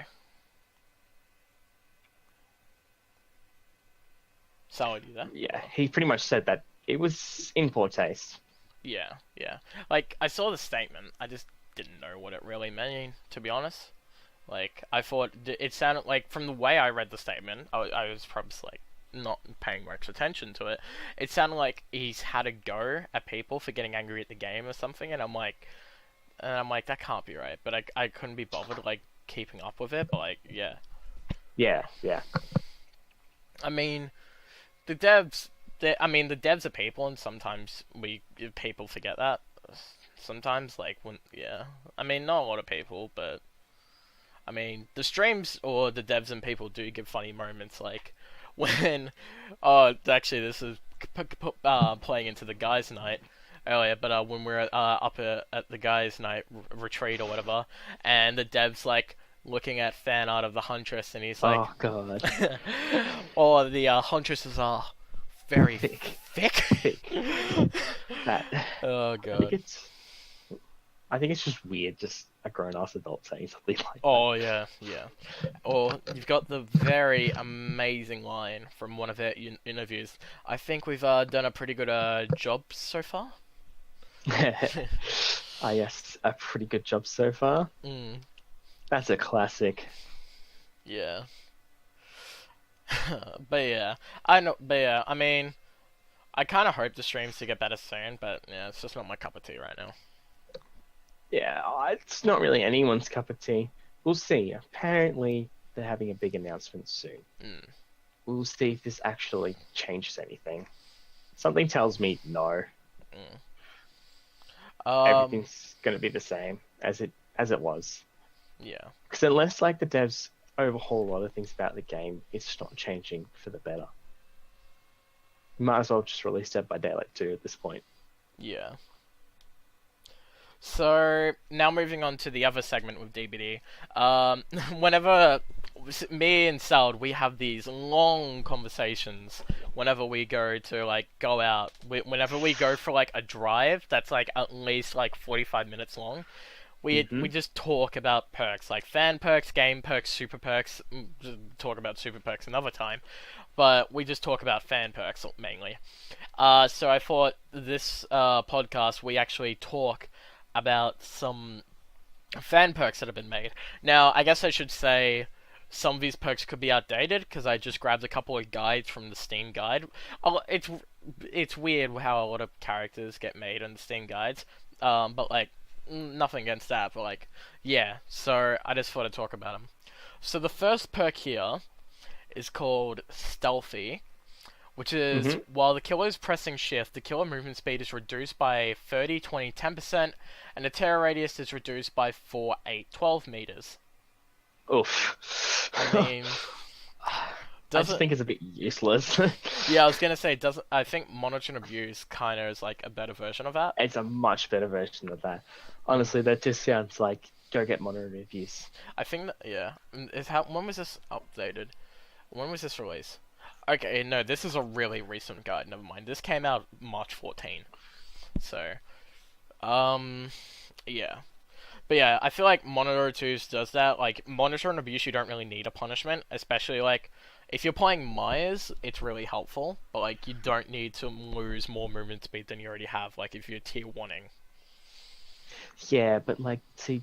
Salad, you there? Yeah, he pretty much said that it was in poor taste. Yeah, yeah. Like, I saw the statement. I just didn't know what it really meant, to be honest. Like, I thought it sounded like, from the way I read the statement, I was probably like not paying much attention to it. It sounded like he's had a go at people for getting angry at the game or something, and I'm like, that can't be right. But I couldn't be bothered like keeping up with it. But like, yeah. Yeah. I mean, the devs are people, and sometimes people forget that. Sometimes, like, I mean, not a lot of people, but I mean, the streams or the devs and people do give funny moments, like when, actually, this is playing into the guys' night earlier, but when we're up at the guys' night retreat or whatever, and the dev's like looking at fan art of the Huntress, and he's like, oh god, oh, the Huntresses are very thick. That. Oh god. I think it's just weird, just a grown-ass adult saying something like that. Oh, yeah. Or you've got the very amazing line from one of their interviews. I think we've done a pretty good job so far. Yes, a pretty good job so far. That's a classic. Yeah. I mean, I kind of hope the streams to get better soon, but yeah, it's just not my cup of tea right now. Yeah, it's not really anyone's cup of tea. We'll see. Apparently, they're having a big announcement soon. We'll see if this actually changes anything. Something tells me no. Everything's going to be the same as it was. Yeah. Because unless like the devs overhaul a lot of things about the game, it's not changing for the better. You might as well just release Dead by Daylight 2 at this point. Yeah. So, now moving on to the other segment with DBD. Whenever me and Salad, we have these long conversations whenever we go to, like, go out. Whenever we go for, like, a drive that's, like, at least, like, 45 minutes long. We just talk about perks, like fan perks, game perks, super perks. Talk about super perks another time. But we just talk about fan perks mainly. So I thought this podcast, we actually talk about some fan perks that have been made. Now, I guess I should say some of these perks could be outdated because I just grabbed a couple of guides from the Steam guide. It's weird how a lot of characters get made in the Steam guides, but like nothing against that. But like, yeah. So I just thought I'd talk about them. So the first perk here is called Stealthy, which is while the killer is pressing shift, the killer movement speed is reduced by 30, 20, 10%, and the terror radius is reduced by 4, 8, 12 meters. Oof. I mean, I just think it's a bit useless. Yeah, I was gonna say, I think Monitor and Abuse kind of is like a better version of that. It's a much better version of that. Honestly, that just sounds like go get Monitor and Abuse. I think that, yeah. When was this updated? When was this released? Okay, no, this is a really recent guide. Never mind. This came out March 14. So, yeah. But yeah, I feel like Monitor 2 does that. Like, Monitor and Abuse, you don't really need a punishment. Especially, like, if you're playing Myers, it's really helpful. But, like, you don't need to lose more movement speed than you already have. Like, if you're tier 1ing. Yeah, but, like, see,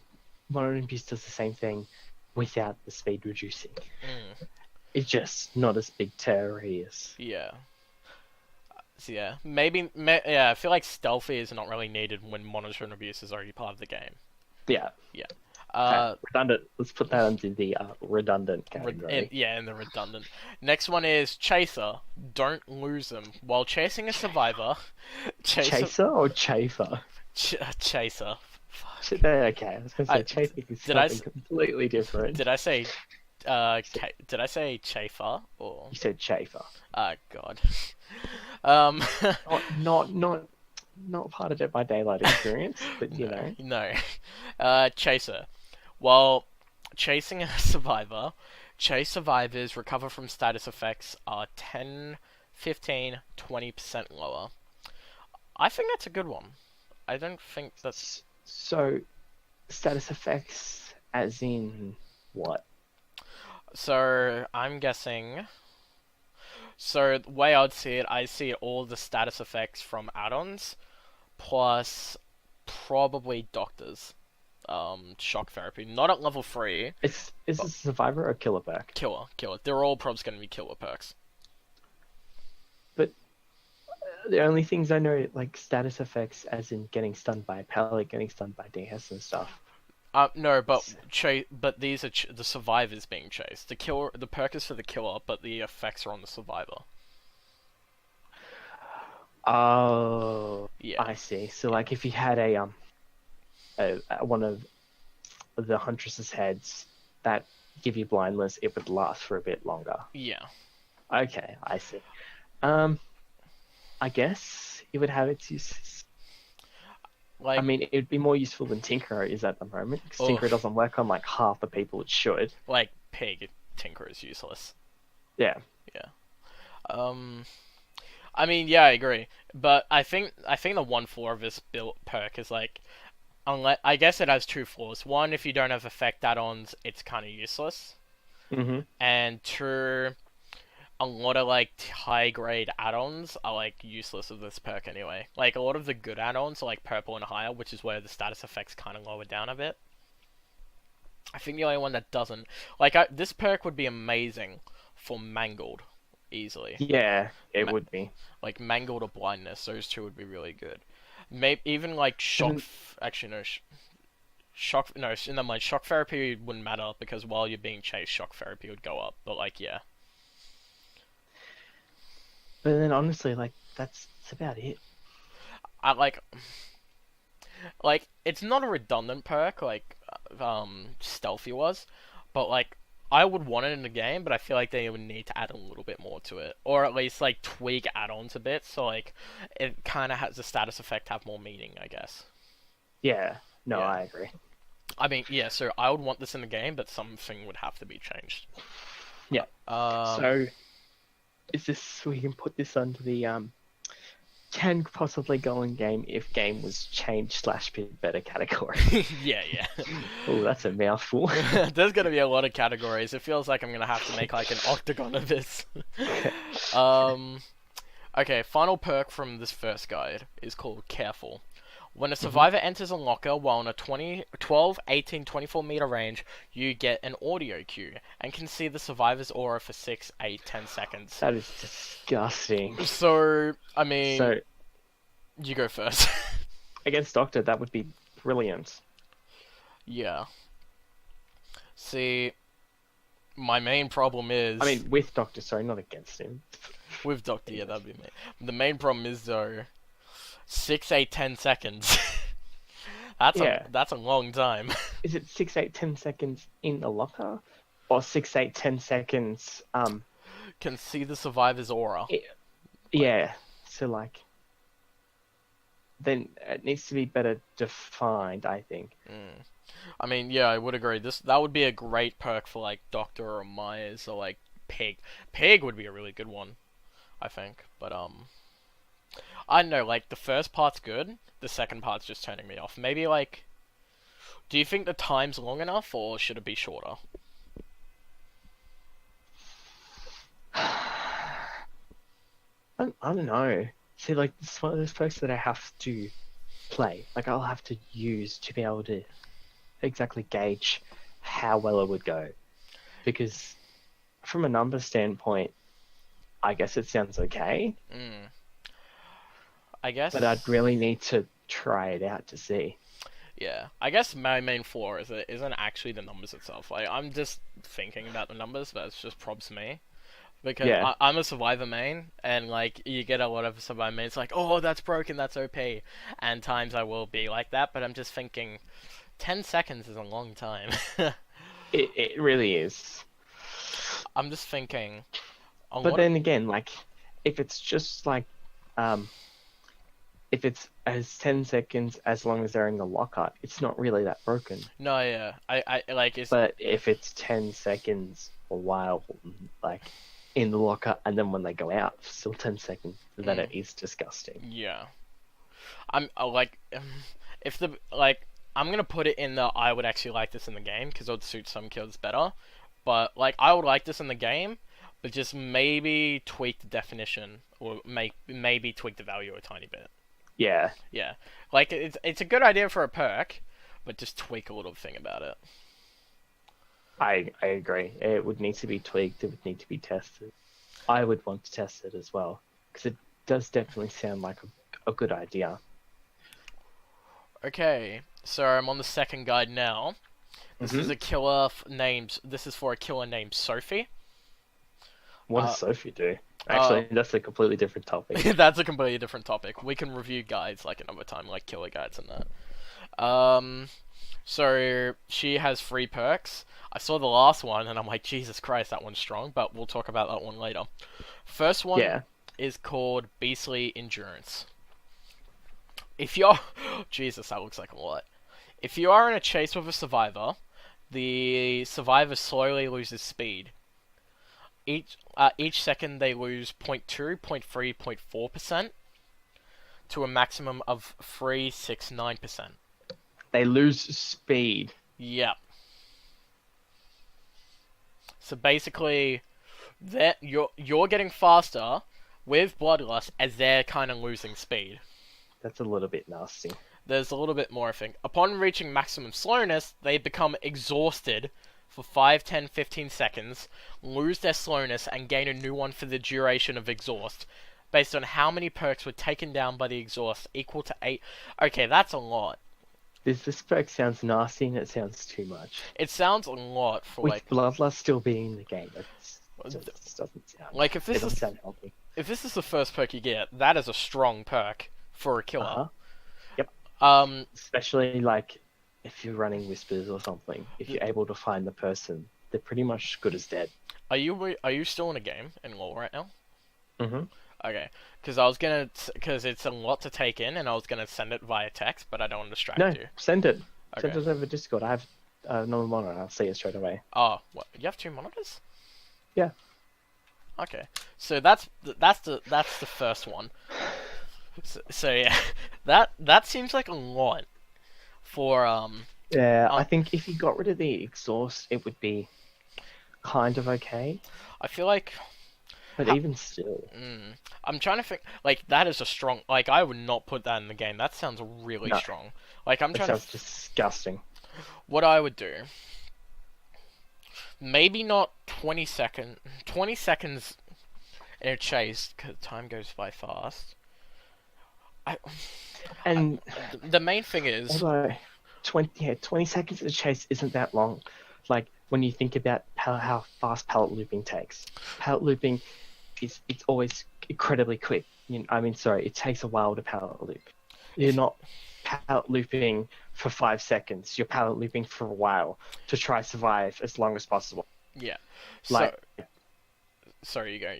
Monitor and Abuse does the same thing without the speed reducing. It's just not as big terror radius. Yeah. So yeah, yeah, I feel like stealthy is not really needed when monitor and abuse is already part of the game. Yeah. Yeah. Okay. Redundant. Let's put that into the redundant category. In the redundant. Next one is Chaser. Don't lose them. While chasing a survivor, Chaser or Chafer? Chaser. Okay, I was gonna say chafing is something completely different. Did I say chafer or you said chafer? God. Not part of Dead by Daylight experience, but you know. No. Chaser. While chasing a survivor, chase survivors recover from status effects are 10, 15, 20% lower. I think that's a good one. I don't think that's... So, status effects as in what? So, I'm guessing... So, the way I'd see it, I see all the status effects from add-ons, plus probably doctors. Shock therapy. Not at level 3. Is this a survivor or killer perk? Killer. They're all probably going to be killer perks. But the only things I know, like status effects as in getting stunned by a pellet, getting stunned by DS and stuff. No, but these are the survivors being chased. The perk is for the killer, but the effects are on the survivor. Oh, yeah. I see. So, like, if you had a one of the Huntress's heads that give you blindness, it would last for a bit longer. Yeah. Okay, I see. I guess it would have its uses. Like, I mean, it would be more useful than Tinkerer is at the moment, because Tinkerer doesn't work on like half the people it should. Like Pig, Tinkerer is useless. Yeah. Yeah. I mean, yeah, I agree, but I think the one flaw of this built perk is like, I guess it has two flaws. One, if you don't have effect add-ons, it's kind of useless. Mm-hmm. And two, a lot of like high grade add-ons are like useless with this perk anyway. Like a lot of the good add-ons are like purple and higher, which is where the status effects kind of lower down a bit. I think the only one that doesn't, like, this perk would be amazing for Mangled, easily. Yeah, it would be. Like Mangled or Blindness, those two would be really good. Maybe even like Shock. Actually, no. Shock. No, in the mind, Shock Therapy wouldn't matter because while you're being chased, Shock Therapy would go up. But like, yeah. But then honestly, like, that's about it. I like it's not a redundant perk like Stealthy was, but like I would want it in the game, but I feel like they would need to add a little bit more to it, or at least like tweak add-ons a bit, so like it kind of has the status effect have more meaning, I guess. Yeah. No, yeah. I agree. I mean, yeah. So I would want this in the game, but something would have to be changed. Yeah. So is this? We can put this under the can possibly go in game if game was changed / bit better category. yeah. Oh, that's a mouthful. There's gonna be a lot of categories. It feels like I'm gonna have to make like an octagon of this. Okay, final perk from this first guide is called Careful. When a survivor enters a locker while in a 12, 18, 24 meter range, you get an audio cue and can see the survivor's aura for 6, 8, 10 seconds. That is disgusting. So, I mean, you go first. Against Doctor, that would be brilliant. Yeah. See, my main problem is... I mean, with Doctor, sorry, not against him. With Doctor, yeah, that'd be me. The main problem is, though... 6, 8, 10 seconds. That's a long time. Is it 6, 8, 10 seconds in the locker, or 6, 8, 10 seconds? Can see the survivor's aura. Yeah. So like, then it needs to be better defined, I think. I mean, yeah, I would agree. That would be a great perk for like Doctor or Myers or like Pig. Pig would be a really good one, I think. But I don't know, like, the first part's good, the second part's just turning me off. Maybe, like, do you think the time's long enough, or should it be shorter? I don't know. See, like, it's one of those perks that I have to play. Like, I'll have to use to be able to exactly gauge how well it would go. Because, from a numbers standpoint, I guess it sounds okay. I guess. But I'd really need to try it out to see. Yeah, I guess my main flaw is it isn't actually the numbers itself. Like, I'm just thinking about the numbers, but it's just props me. Because Yeah. I'm a Survivor main, and like, you get a lot of Survivor mains like, oh, that's broken, that's OP. And times I will be like that, but I'm just thinking, 10 seconds is a long time. It really is. I'm just thinking... But then again, like, if it's just like, if it's as 10 seconds as long as they're in the locker, it's not really that broken. No, yeah, I like it's. But if it's 10 seconds a while, like in the locker, and then when they go out, still 10 seconds, then it is disgusting. Yeah, I'm like, if the like, I'm gonna put it in the I would actually like this in the game because it would suit some kills better. But like, I would like this in the game, but just maybe tweak the definition or maybe tweak the value a tiny bit. Yeah. Yeah, like it's a good idea for a perk, but just tweak a little thing about it. I agree. It would need to be tweaked. It would need to be tested. I would want to test it as well because it does definitely sound like a good idea. Okay, so I'm on the second guide now. This is a killer This is for a killer named Sophie. What does Sophie do? Actually, that's a completely different topic. That's a completely different topic. We can review guides like another time, like killer guides and that. So she has 3 perks. I saw the last one and I'm like, Jesus Christ, that one's strong, but we'll talk about that one later. First one is called Beastly Endurance. If you're... Jesus, that looks like a lot. If you are in a chase with a survivor, the survivor slowly loses speed. Each second they lose 0.2, 0.3, 0.4% to a maximum of 369%. They lose speed. Yep. So basically, you're getting faster with Bloodlust as they're kind of losing speed. That's a little bit nasty. There's a little bit more, I think. Upon reaching maximum slowness, they become exhausted for 5, 10, 15 seconds, lose their slowness, and gain a new one for the duration of exhaust, based on how many perks were taken down by the exhaust, equal to 8. Okay, that's a lot. This perk sounds nasty and it sounds too much. It sounds a lot for with like... Bloodlust still being in the game, it just doesn't sound... Like, if this doesn't sound healthy. If this is the first perk you get, that is a strong perk for a killer. Yep. Especially, like, if you're running Whispers or something, if you're able to find the person, they're pretty much good as dead. Are you still in a game in LoL right now? Mm-hmm. Okay, because it's a lot to take in, and I was gonna send it via text, but I don't want to distract you. Send it. Okay. Send it over Discord. I have another monitor. I'll see it straight away. Oh, what? You have 2 monitors? Yeah. Okay, so that's the first one. So yeah, that seems like a lot for Yeah, I think if you got rid of the exhaust, it would be kind of okay. I feel like... But even still... I'm trying to think... Like, that is a strong... Like, I would not put that in the game. That sounds really strong. Like, I'm trying to... That sounds disgusting. What I would do... Maybe not 20 seconds... 20 seconds in a chase, because time goes by fast. The main thing is... Although, 20 seconds in a chase isn't that long. Like, when you think about how fast pallet looping takes. Pallet looping... it's always incredibly quick. It takes a while to pallet loop. You're not pallet looping for 5 seconds. You're pallet looping for a while to try survive as long as possible. Yeah. Like, sorry, you go.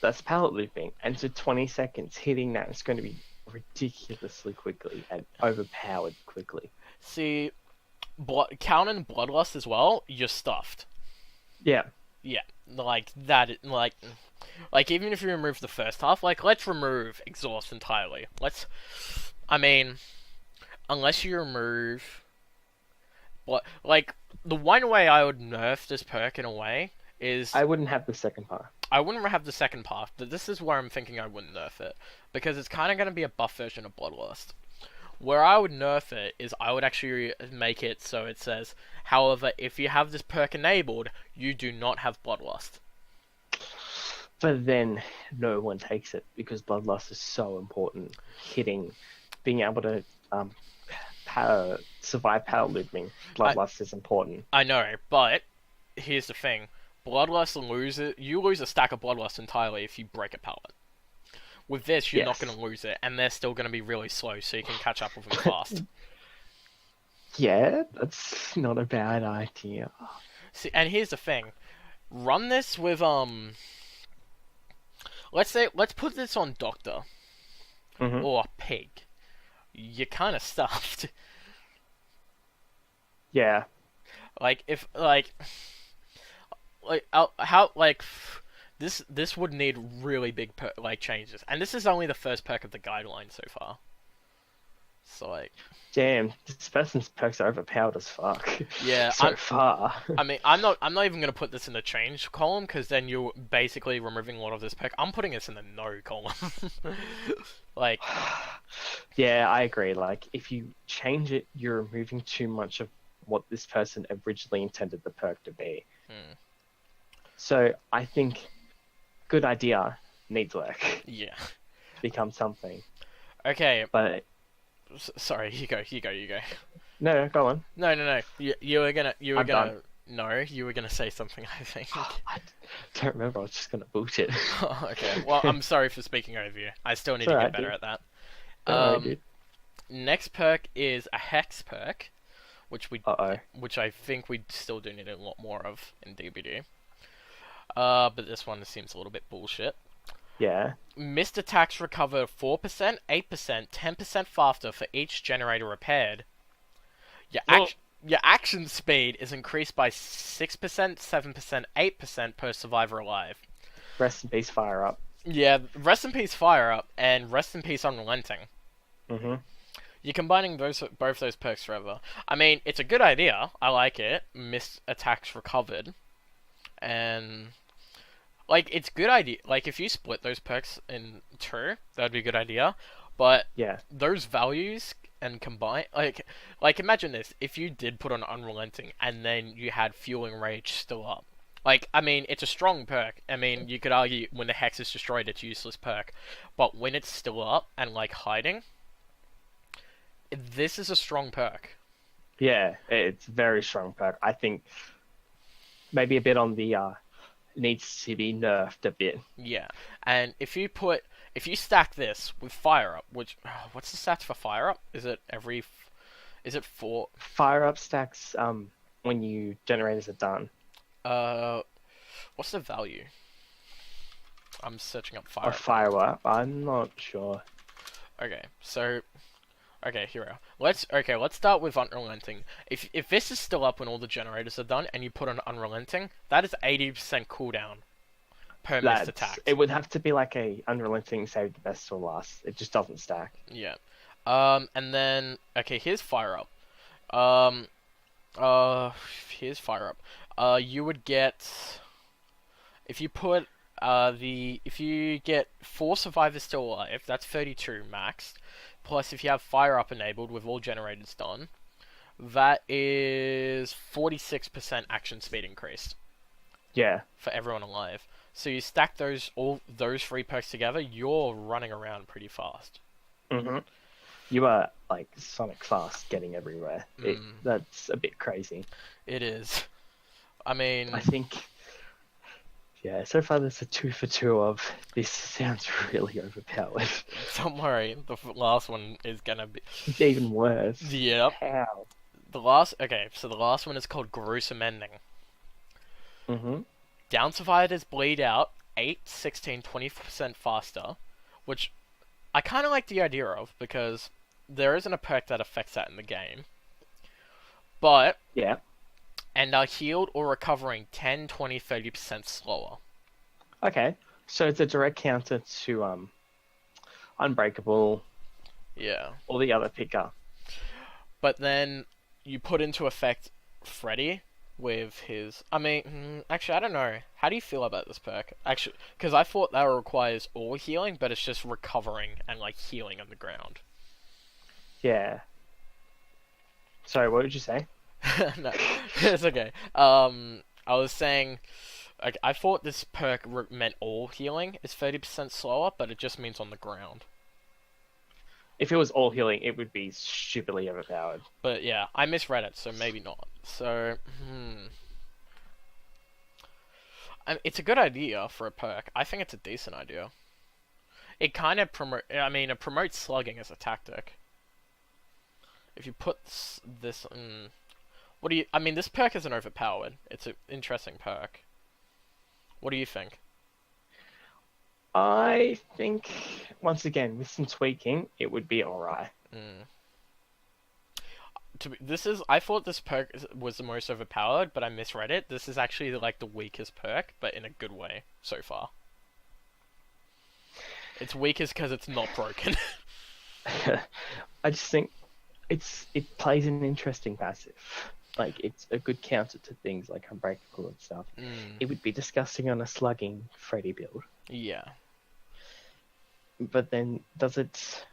That's pallet looping, and so 20 seconds hitting that is going to be ridiculously quickly and overpowered quickly. See, count and Bloodlust as well. You're stuffed. Yeah. Yeah, like that. Like even if you remove the first half, like let's remove exhaust entirely. Unless you remove, like the one way I would nerf this perk in a way is I wouldn't have the second part. I wouldn't have the second part, but this is where I'm thinking I wouldn't nerf it because it's kind of going to be a buff version of Bloodlust. Where I would nerf it is I would actually make it so it says, however, if you have this perk enabled, you do not have Bloodlust. But then no one takes it because bloodlust is so important. Being able to survive powerlifting, bloodlust is important. I know, but here's the thing: bloodlust you lose a stack of bloodlust entirely if you break a pallet. With this, you're not going to lose it, and they're still going to be really slow, so you can catch up with them fast. Yeah, that's not a bad idea. See, and here's the thing: run this with let's put this on Doctor or Pig. You're kind of stuffed. Yeah. This would need really big changes, and this is only the first perk of the guideline so far. So damn, this person's perks are overpowered as fuck. Yeah, so far. I mean, I'm not even gonna put this in the change column because then you're basically removing a lot of this perk. I'm putting this in the no column. Yeah, I agree. If you change it, you're removing too much of what this person originally intended the perk to be. So I think good idea needs work. Yeah. Become something. Okay. But sorry, you go. No, go on. No. You were gonna done. No, you were gonna say something, I think. I don't remember. I was just gonna boot it. Okay. Well, I'm sorry for speaking over you. I still need to get better at that. Next perk is a Hex Perk, which I think we still do need a lot more of in DBD. But this one seems a little bit bullshit. Yeah. Missed attacks recover 4%, 8%, 10% faster for each generator repaired. Your action speed is increased by 6%, 7%, 8% per survivor alive. Rest in peace, Fire Up. Yeah, rest in peace, Fire Up, and rest in peace, Unrelenting. You're combining both those perks forever. I mean, it's a good idea. I like it. Missed attacks recovered. And it's good idea. If you split those perks in two, that'd be a good idea. But yeah, those values and combine imagine this: if you did put on Unrelenting and then you had Fueling Rage still up. I mean, it's a strong perk. I mean, you could argue when the Hex is destroyed, it's a useless perk. But when it's still up and hiding, this is a strong perk. Yeah, it's a very strong perk. I think maybe a bit on the needs to be nerfed a bit. Yeah, and if you stack this with Fire Up, which what's the stats for Fire Up? Is it 4? Fire Up stacks when you generators are done. What's the value? I'm searching up Fire Up. Fire Up. I'm not sure. Okay, so here we are. Let's start with Unrelenting. If this is still up when all the generators are done, and you put on Unrelenting, that is 80% cooldown per missed attack. It would have to be a Unrelenting save the best till last. It just doesn't stack. Yeah. And then here's Fire Up. Here's Fire Up. You would get if you put if you get 4 survivors still alive, that's 32 max. Plus, if you have Fire Up enabled with all generators done, that is 46% action speed increased. Yeah. For everyone alive. So you stack all those 3 perks together, you're running around pretty fast. You are Sonic fast, getting everywhere. That's a bit crazy. It is. I mean, I think. Yeah, so far there's a 2 for 2 of this sounds really overpowered. Don't worry, the last one is gonna be it's even worse. Yep. How? The last one is called Gruesome Ending. Down survivors bleed out 8, 16, 20% faster, which I kind of like the idea of because there isn't a perk that affects that in the game. But yeah. And are healed or recovering 10, 20, 30% slower. Okay, so it's a direct counter to Unbreakable. Yeah. Or the other picker. But then you put into effect Freddy with his... I mean, actually, I don't know. How do you feel about this perk? Actually, because I thought that requires all healing, but it's just recovering and healing on the ground. Yeah. Sorry, what did you say? No, it's okay. I was saying, Like, I thought this perk meant all healing is 30% slower, but it just means on the ground. If it was all healing, it would be stupidly overpowered. But yeah, I misread it, so maybe not. So, it's a good idea for a perk. I think it's a decent idea. It kind of it promotes slugging as a tactic. If you put this this perk isn't overpowered. It's an interesting perk. What do you think? I think, once again, with some tweaking, it would be alright. I thought this perk was the most overpowered, but I misread it. This is actually like the weakest perk, but in a good way so far. It's weakest because it's not broken. I just think it plays an interesting passive. Like, it's a good counter to things like Unbreakable and stuff. It would be disgusting on a slugging Freddy build. Yeah. But then, does it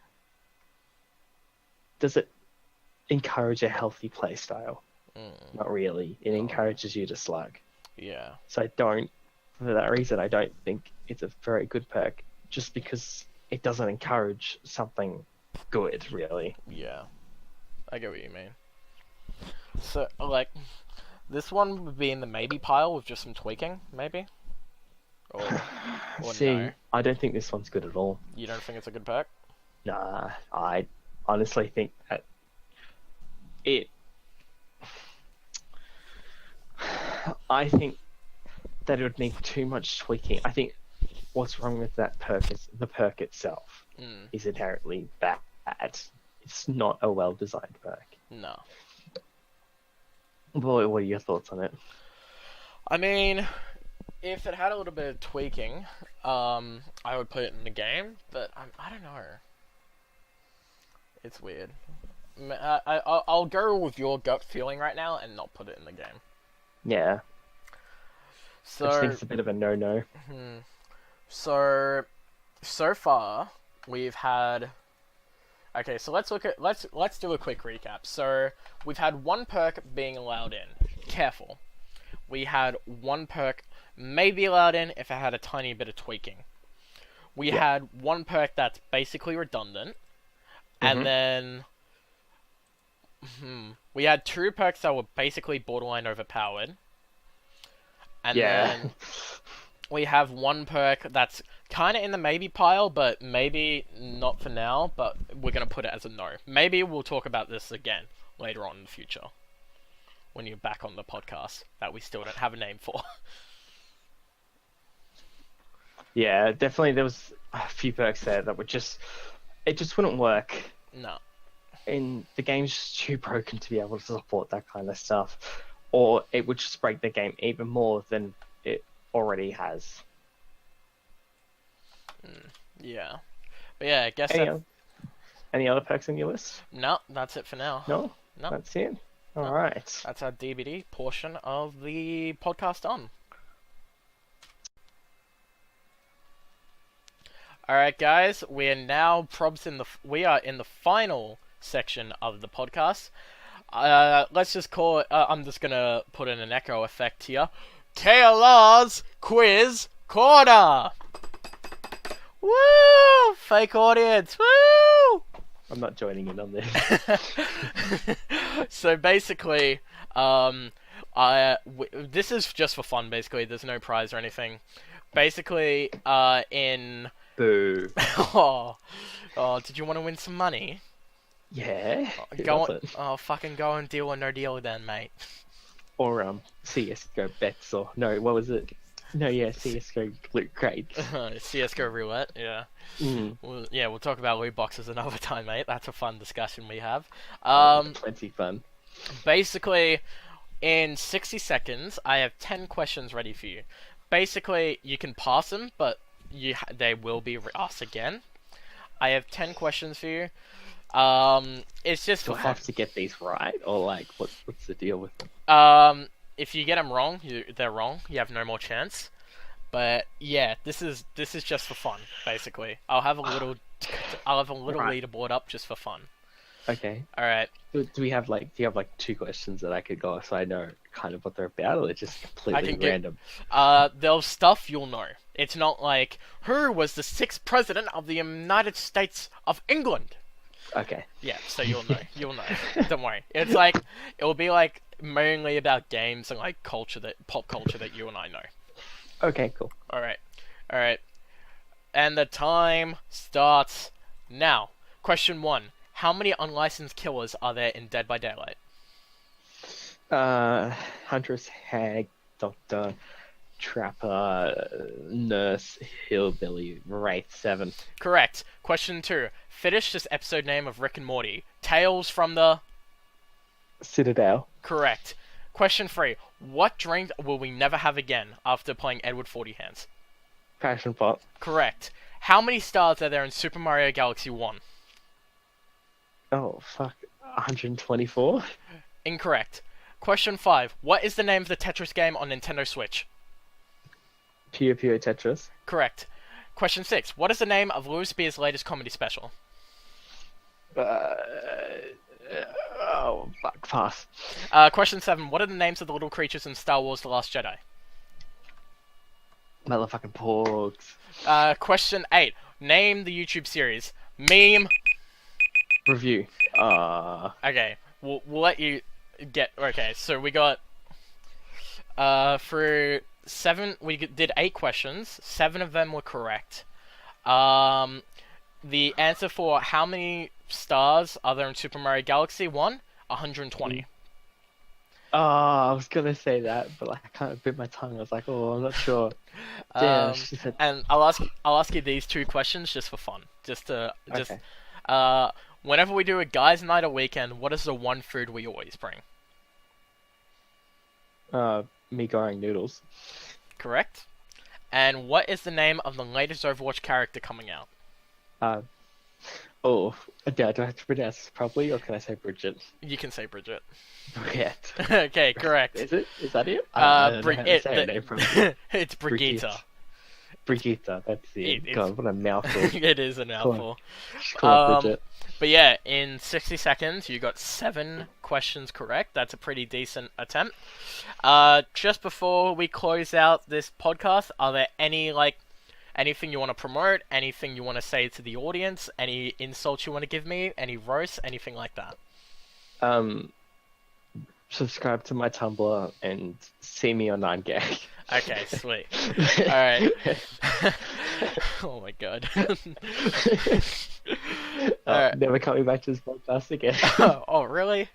encourage a healthy playstyle? Not really. It encourages you to slug. Yeah. So for that reason, I don't think it's a very good perk, just because it doesn't encourage something good, really. Yeah. I get what you mean. So, like, this one would be in the maybe pile with just some tweaking, maybe? Or See, no? I don't think this one's good at all. You don't think it's a good perk? Nah, I honestly think that I think that it would need too much tweaking. I think what's wrong with that perk is the perk itself is inherently bad. It's not a well-designed perk. No. What are your thoughts on it? I mean, if it had a little bit of tweaking, I would put it in the game, but I don't know. It's weird. I'll go with your gut feeling right now and not put it in the game. Yeah. So, I just think it's a bit of a no-no. So far we've had. Okay, so let's do a quick recap. So we've had one perk being allowed in. Careful. We had one perk maybe allowed in if it had a tiny bit of tweaking. We had one perk that's basically redundant, and then we had two perks that were basically borderline overpowered, and then we have one perk that's kind of in the maybe pile, but maybe not for now, but we're going to put it as a no. Maybe we'll talk about this again later on in the future, when you're back on the podcast, that we still don't have a name for. Yeah, definitely there was a few perks there that it just wouldn't work. No. And the game's just too broken to be able to support that kind of stuff. Or it would just break the game even more than it already has. Yeah. But yeah, I guess any other perks on your list? No, that's it for now. No? No. That's it? Alright. That's our DVD portion of the podcast on. Alright guys, we are now we are in the final section of the podcast. Let's just call it, I'm just gonna put in an echo effect here. KLR's Quiz Corner! Woo! Fake audience, woo! I'm not joining in on this. So basically, this is just for fun, basically. There's no prize or anything. Basically, in... Boo. Oh, did you want to win some money? Yeah. Fucking go and deal or no deal then, mate. Or CS:GO bets, or no, what was it? No, yeah, CS:GO loot crates. CS:GO roulette, yeah. We'll talk about loot boxes another time, mate. That's a fun discussion we have. Plenty fun. Basically, in 60 seconds, I have 10 questions ready for you. Basically, you can pass them, but they will be asked again. I have 10 questions for you. It's just Do I have to get these right, or like, what's the deal with them? If you get them wrong, they're wrong. You have no more chance. But yeah, this is just for fun, basically. I'll have a little Right. leaderboard up just for fun. Okay. All right. Do we have do you have like 2 questions that I could go so I know kind of what they're about, or they're just completely random? There's stuff you'll know. It's not like, who was the 6th president of the United States of England? Okay. Yeah, so you'll know. You'll know. Don't worry. It's like, it'll be like mainly about games and like pop culture that you and I know. Okay, cool. Alright. Alright. And the time starts now. Question 1. How many unlicensed killers are there in Dead by Daylight? Huntress, Hag, Doctor, Trapper, Nurse, Hillbilly, Wraith, 7. Correct. Question 2. Finish this episode name of Rick and Morty. Tales from the... Citadel. Correct. Question 3. What drink will we never have again after playing Edward 40 Hands? Passionpop. Correct. How many stars are there in Super Mario Galaxy 1? Oh, fuck. 124? Incorrect. Question 5. What is the name of the Tetris game on Nintendo Switch? Puyo Puyo Tetris. Correct. Question 6. What is the name of Louis Spears' latest comedy special? Oh, fuck. Pass. Question 7. What are the names of the little creatures in Star Wars The Last Jedi? Motherfucking porgs. Question 8. Name the YouTube series. Meme. Review. Okay. We'll let you get... Okay, so we got... For 7... We did 8 questions. 7 of them were correct. The answer for how many stars are there in Super Mario Galaxy 1? 120. I was gonna say that, but I can't bit my tongue. I was like, oh, I'm not sure. Damn. And I'll ask you these 2 questions just for fun. Okay. Whenever we do a guys' night or weekend, what is the one food we always bring? Me going noodles. Correct. And what is the name of the latest Overwatch character coming out? Do I have to pronounce this properly, or can I say Bridget? You can say Bridget. Brigitte. Okay, correct. Is it? Is that it? I don't know how to say her name properly. It's Brigitte. Brigitte, that's it. God, what a mouthful. It is a mouthful. Call her Bridget. But yeah, in 60 seconds, you got 7 questions correct. That's a pretty decent attempt. Just before we close out this podcast, are there anything you want to promote? Anything you want to say to the audience? Any insults you want to give me? Any roasts? Anything like that? Subscribe to my Tumblr and see me on 9gag. Okay, sweet. Alright. Oh my god. Never coming back to this podcast again. Oh, really?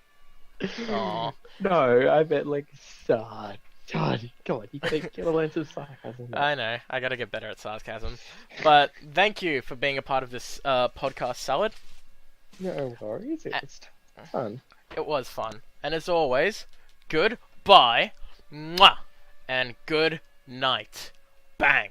Aw. No, I bet God, come on, you gotta learn some sarcasm. I know, I gotta get better at sarcasm. But thank you for being a part of this podcast, Salad. No worries, it was fun. It was fun. And as always, goodbye, mwah, and good night. Bang.